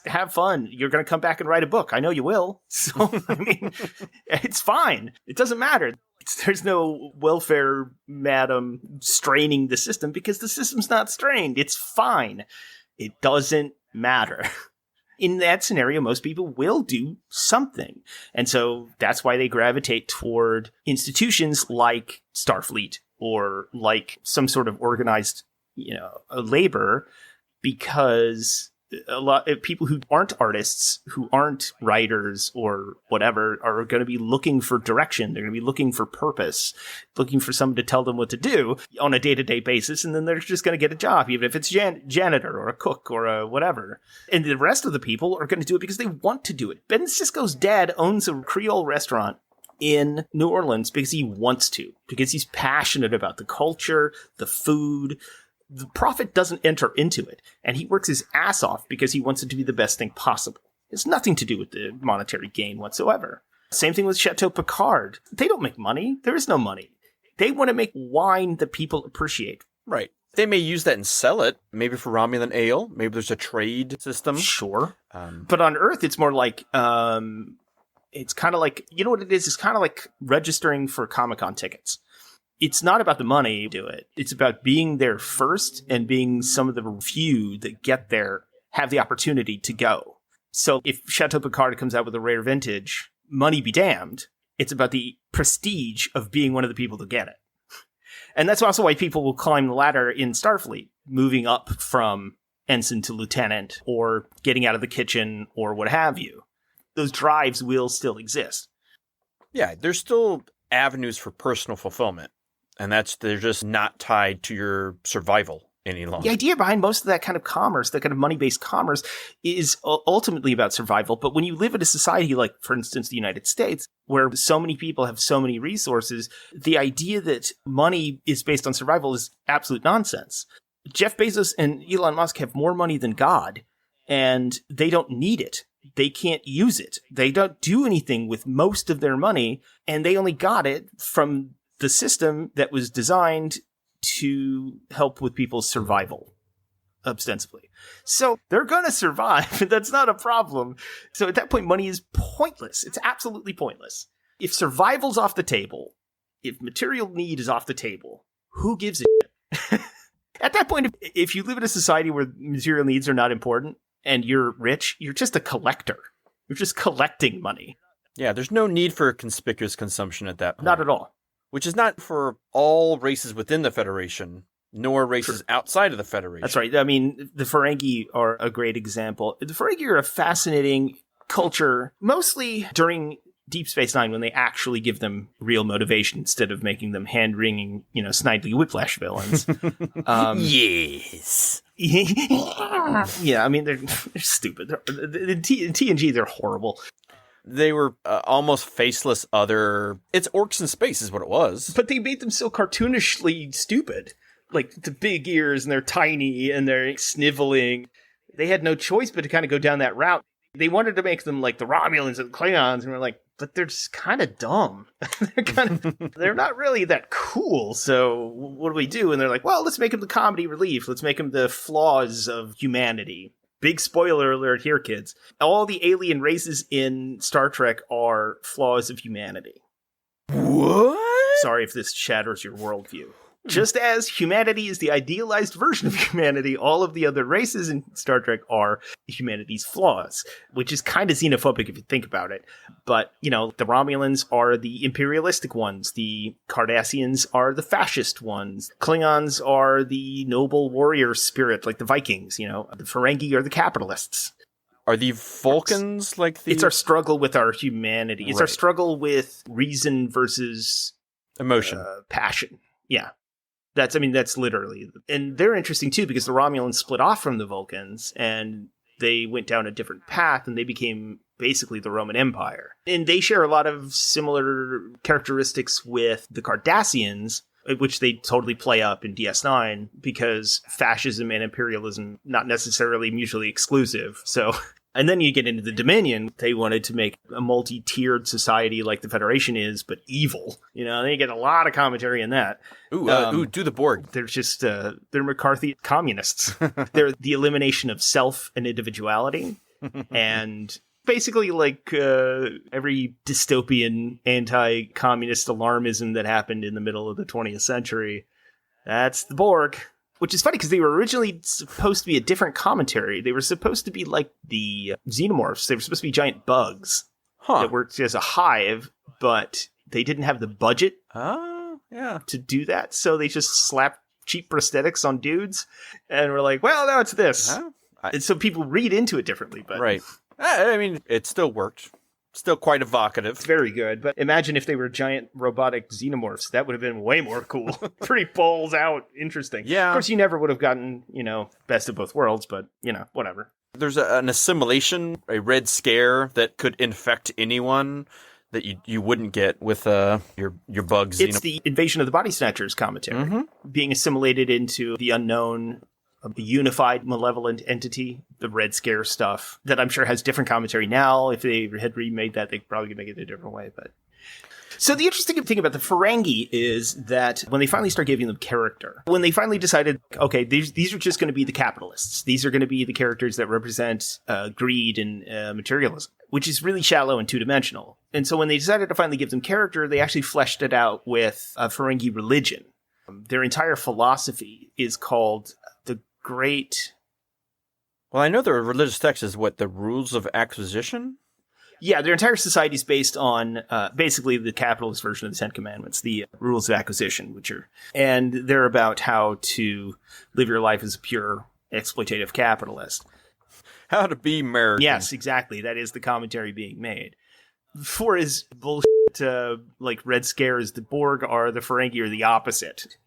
Have fun. You're going to come back and write a book. I know you will. So, I mean, it's fine. It doesn't matter. There's no welfare madam straining the system because the system's not strained. It's fine. It doesn't matter. In that scenario, most people will do something. And so that's why they gravitate toward institutions like Starfleet or like some sort of organized, labor, because a lot of people who aren't artists, who aren't writers or whatever, are going to be looking for direction. They're going to be looking for purpose, looking for someone to tell them what to do on a day-to-day basis. And then they're just going to get a job, even if it's janitor or a cook or a whatever. And the rest of the people are going to do it because they want to do it. Ben Sisko's dad owns a Creole restaurant in New Orleans because he wants to, because he's passionate about the culture, the food. The profit doesn't enter into it, and he works his ass off because he wants it to be the best thing possible. It's nothing to do with the monetary gain whatsoever. Same thing with Chateau Picard. They don't make money. There is no money. They want to make wine that people appreciate. Right. They may use that and sell it, maybe for Romulan ale. Maybe there's a trade system. Sure. But on Earth, it's more like, it's kind of like, you know what it is? It's kind of like registering for Comic-Con tickets. It's not about the money you do it. It's about being there first and being some of the few that get there, have the opportunity to go. So if Chateau Picard comes out with a rare vintage, money be damned. It's about the prestige of being one of the people to get it. And that's also why people will climb the ladder in Starfleet, moving up from ensign to lieutenant or getting out of the kitchen or what have you. Those drives will still exist. Yeah, there's still avenues for personal fulfillment. And they're just not tied to your survival any longer. The idea behind most of that kind of commerce, that kind of money-based commerce, is ultimately about survival. But when you live in a society like, for instance, the United States, where so many people have so many resources, the idea that money is based on survival is absolute nonsense. Jeff Bezos and Elon Musk have more money than God, and they don't need it. They can't use it. They don't do anything with most of their money, and they only got it from the system that was designed to help with people's survival, ostensibly. So they're going to survive. That's not a problem. So at that point, money is pointless. It's absolutely pointless. If survival's off the table, if material need is off the table, who gives a shit? At that point, if you live in a society where material needs are not important and you're rich, you're just a collector. You're just collecting money. Yeah, there's no need for conspicuous consumption at that point. Not at all. Which is not for all races within the Federation, nor races outside of the Federation. That's right. I mean, the Ferengi are a great example. The Ferengi are a fascinating culture, mostly during Deep Space Nine, when they actually give them real motivation instead of making them hand-wringing, snidely whiplash villains. Yes. Yeah, I mean, they're stupid. In TNG, they're horrible. They were almost faceless It's orcs in space is what it was. But they made them so cartoonishly stupid. Like, the big ears, and they're tiny, and they're sniveling. They had no choice but to kind of go down that route. They wanted to make them like the Romulans and Klingons, and we're like, but they're just kind of dumb. They're not really that cool, so what do we do? And they're like, well, let's make them the comedy relief. Let's make them the flaws of humanity. Big spoiler alert here, kids. All the alien races in Star Trek are flaws of humanity. What? Sorry if this shatters your worldview. Just as humanity is the idealized version of humanity, all of the other races in Star Trek are humanity's flaws, which is kind of xenophobic if you think about it. But, the Romulans are the imperialistic ones. The Cardassians are the fascist ones. Klingons are the noble warrior spirit, like the Vikings. The Ferengi are the capitalists. Are the Vulcans like the... It's our struggle with our humanity. It's Right. our struggle with reason versus... emotion. Passion. Yeah. That's literally. And they're interesting, too, because the Romulans split off from the Vulcans, and they went down a different path, and they became basically the Roman Empire. And they share a lot of similar characteristics with the Cardassians, which they totally play up in DS9, because fascism and imperialism not necessarily mutually exclusive. So... And then you get into the Dominion. They wanted to make a multi-tiered society like the Federation is, but evil. Then you get a lot of commentary in that. Do the Borg. They're just, they're McCarthy communists. They're the elimination of self and individuality. And basically like every dystopian anti-communist alarmism that happened in the middle of the 20th century, that's the Borg. Which is funny, because they were originally supposed to be a different commentary. They were supposed to be like the xenomorphs. They were supposed to be giant bugs that worked as a hive, but they didn't have the budget to do that. So they just slapped cheap prosthetics on dudes, and we're like, well, now it's this. And so people read into it differently. But Right. I mean, it still worked. Still quite evocative. It's very good, but imagine if they were giant robotic xenomorphs. That would have been way more cool. Pretty balls out, interesting. Yeah. Of course, you never would have gotten, best of both worlds, but, whatever. There's an assimilation, a red scare that could infect anyone that you wouldn't get with your bugs. It's the Invasion of the Body Snatchers commentary. Mm-hmm. Being assimilated into the unknown, a unified malevolent entity, the Red Scare stuff that I'm sure has different commentary now. If they had remade that, they probably could make it a different way. But so the interesting thing about the Ferengi is that when they finally start giving them character, when they finally decided, okay, these are just going to be the capitalists. These are going to be the characters that represent greed and materialism, which is really shallow and two-dimensional. And so when they decided to finally give them character, they actually fleshed it out with a Ferengi religion. Their entire philosophy is called Great. Well, I know their religious text is the rules of acquisition? Yeah, their entire society is based on basically the capitalist version of the Ten Commandments, the rules of acquisition, and they're about how to live your life as a pure exploitative capitalist. How to be American. Yes, exactly. That is the commentary being made. For as bullshit like Red Scare as the Borg are, the Ferengi are the opposite.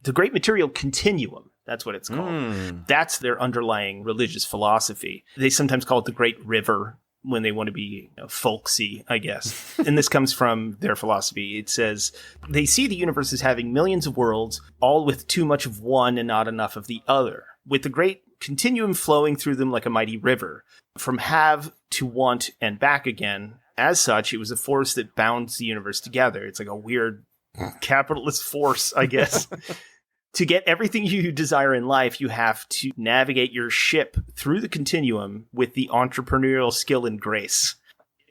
The Great Material Continuum That's what it's called. That's their underlying religious philosophy. They sometimes call it the Great River when they want to be folksy, I guess. And this comes from their philosophy. It says, they see the universe as having millions of worlds, all with too much of one and not enough of the other, with the great continuum flowing through them like a mighty river, from have to want and back again. As such, it was a force that bounds the universe together. It's like a weird capitalist force, I guess. To get everything you desire in life, you have to navigate your ship through the continuum with the entrepreneurial skill and grace.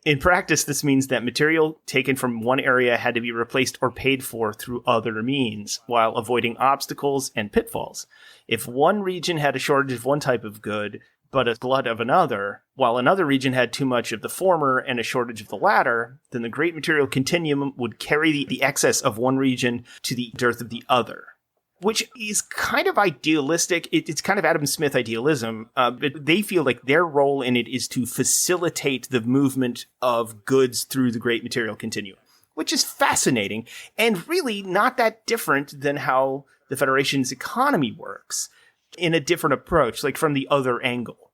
In practice, this means that material taken from one area had to be replaced or paid for through other means, while avoiding obstacles and pitfalls. If one region had a shortage of one type of good, but a glut of another, while another region had too much of the former and a shortage of the latter, then the great material continuum would carry the excess of one region to the dearth of the other. Which is kind of idealistic. It's kind of Adam Smith idealism. But they feel like their role in it is to facilitate the movement of goods through the great material continuum, which is fascinating and really not that different than how the Federation's economy works in a different approach, like from the other angle.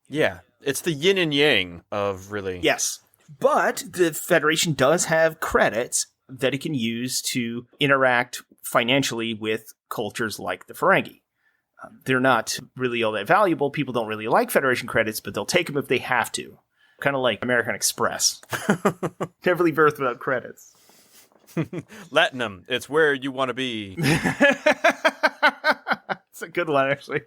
Yeah, it's the yin and yang of really... Yes, but the Federation does have credits that it can use to interact financially with cultures like the Ferengi. They're not really all that valuable. People don't really like Federation credits, but they'll take them if they have to. Kind of like American Express. Never leave Earth without credits. Latinum, it's where you want to be. It's a good one, actually.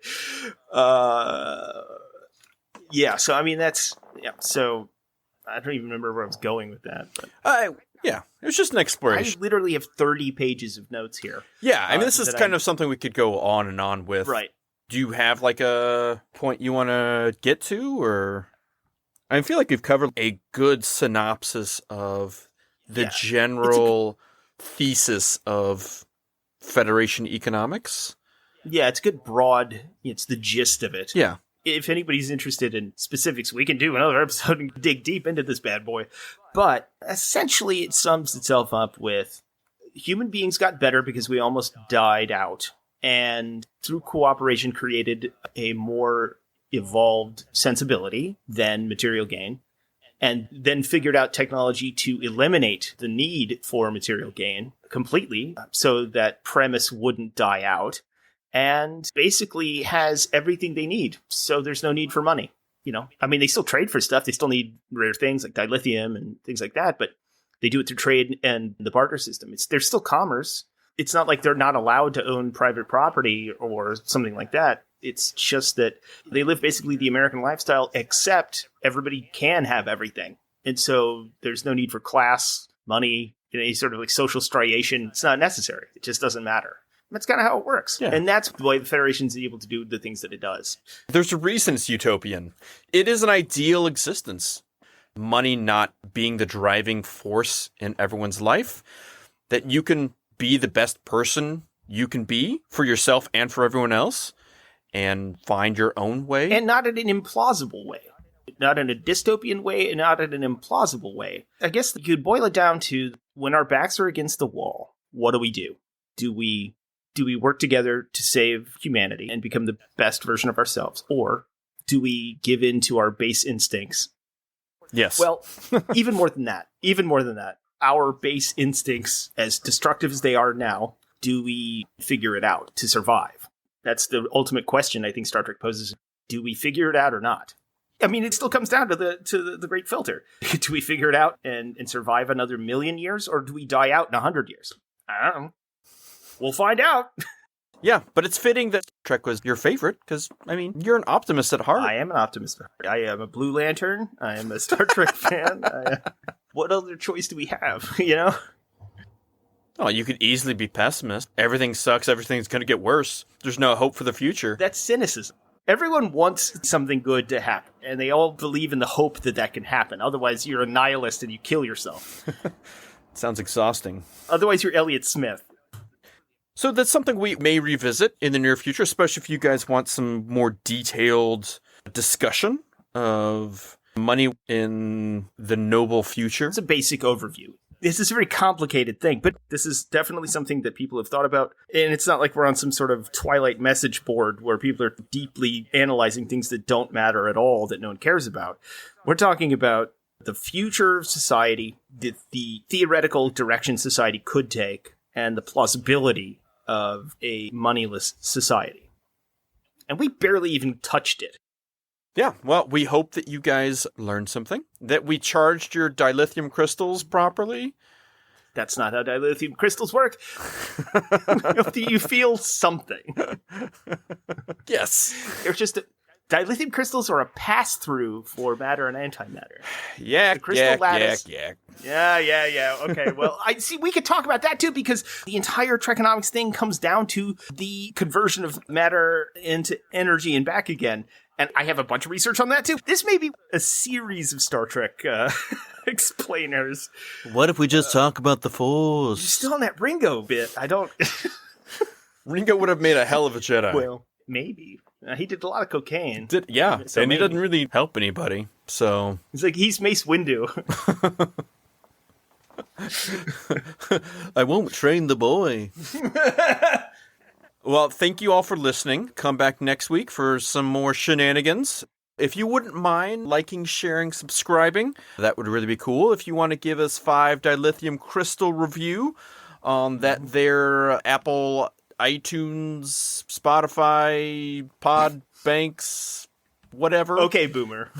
Yeah, so I mean, that's... Yeah, so I don't even remember where I was going with that. But. Yeah, it was just an exploration. I literally have 30 pages of notes here. Yeah, I mean, this is kind of something we could go on and on with. Right. Do you have, like, a point you want to get to, or... I feel like we've covered a good synopsis of the general thesis of Federation economics. Yeah, it's good broad... It's the gist of it. Yeah. If anybody's interested in specifics, we can do another episode and dig deep into this bad boy. But essentially, it sums itself up with human beings got better because we almost died out. And through cooperation, created a more evolved sensibility than material gain. And then figured out technology to eliminate the need for material gain completely so that premise wouldn't die out. And basically has everything they need. So there's no need for money. You know, I mean, they still trade for stuff. They still need rare things like dilithium and things like that, but they do it through trade and the barter system. There's still commerce. It's not like they're not allowed to own private property or something like that. It's just that they live basically the American lifestyle, except everybody can have everything. And so there's no need for class, money, any sort of like social striation. It's not necessary. It just doesn't matter. That's kind of how it works. Yeah. And that's why the Federation's able to do the things that it does. There's a reason it's utopian. It is an ideal existence. Money not being the driving force in everyone's life. That you can be the best person you can be for yourself and for everyone else. And find your own way. And not in an implausible way. Not in a dystopian way and not in an implausible way. I guess you could boil it down to when our backs are against the wall, what do? Do we work together to save humanity and become the best version of ourselves? Or do we give in to our base instincts? Yes. Well, even more than that. Our base instincts, as destructive as they are now, do we figure it out to survive? That's the ultimate question I think Star Trek poses. Do we figure it out or not? I mean, it still comes down to the great filter. Do we figure it out and survive another 1,000,000 years? Or do we die out in 100 years? I don't know. We'll find out. Yeah, but it's fitting that Trek was your favorite, because, I mean, you're an optimist at heart. I am an optimist. I am a Blue Lantern. I am a Star Trek fan. What other choice do we have, you know? Oh, you could easily be pessimist. Everything sucks. Everything's going to get worse. There's no hope for the future. That's cynicism. Everyone wants something good to happen, and they all believe in the hope that can happen. Otherwise, you're a nihilist and you kill yourself. Sounds exhausting. Otherwise, you're Elliot Smith. So that's something we may revisit in the near future, especially if you guys want some more detailed discussion of money in the noble future. It's a basic overview. This is a very complicated thing, but this is definitely something that people have thought about. And it's not like we're on some sort of Twilight message board where people are deeply analyzing things that don't matter at all, that no one cares about. We're talking about the future of society, the theoretical direction society could take, and the plausibility of a moneyless society. And we barely even touched it. Yeah, well, we hope that you guys learned something, that we charged your dilithium crystals properly. That's not how dilithium crystals work. You feel something. Yes. They're just dilithium crystals are a pass-through for matter and antimatter. Yeah, Yeah. Okay, well, I see. We could talk about that too, because the entire Trekonomics thing comes down to the conversion of matter into energy and back again. And I have a bunch of research on that too. This may be a series of Star Trek explainers. What if we just talk about the Force? You're still on that Ringo bit. I don't. Ringo would have made a hell of a Jedi. Well, maybe. He did a lot of cocaine. So and maybe. he doesn't really help anybody. So he's Mace Windu. I won't train the boy. Well, thank you all for listening. Come back next week for some more shenanigans. If you wouldn't mind liking, sharing, subscribing, that would really be cool. If you want to give us 5 dilithium crystal review on that there Apple, iTunes, Spotify, Pod Banks, whatever. Okay, Boomer.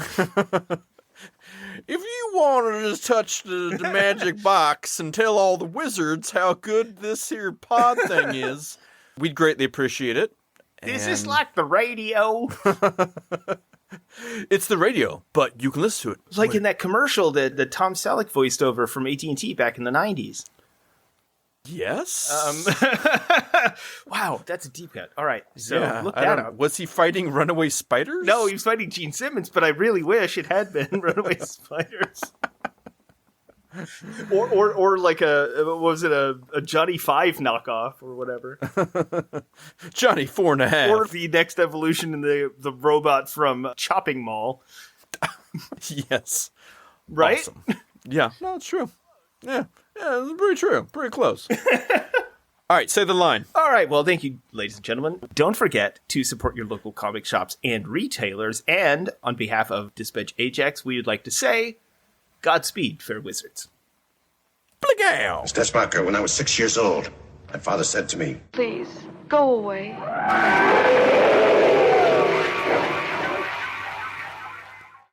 If you want to just touch the magic box and tell all the wizards how good this here pod thing is, we'd greatly appreciate it. Is this like the radio? It's the radio, but you can listen to it. It's like in that commercial that Tom Selleck voiced over from AT&T back in the 90s. Yes. Wow, that's a deep cut. All right, so Yeah, look I that don't- up. Was he fighting runaway spiders? No, he was fighting Gene Simmons, but I really wish it had been Runaway Spiders. or like what was it, a Johnny 5 knockoff or whatever. Johnny 4.5. Or the next evolution in the robot from Chopping Mall. Yes. Right? Awesome. Yeah. No, it's true. Yeah, it's pretty true. Pretty close. All right, say the line. All right, well, thank you, ladies and gentlemen. Don't forget to support your local comic shops and retailers. And on behalf of Dispatch Ajax, we would like to say, Godspeed, fair wizards. Bligow. Mr. Sparker, when I was 6 years old, my father said to me, Please, go away.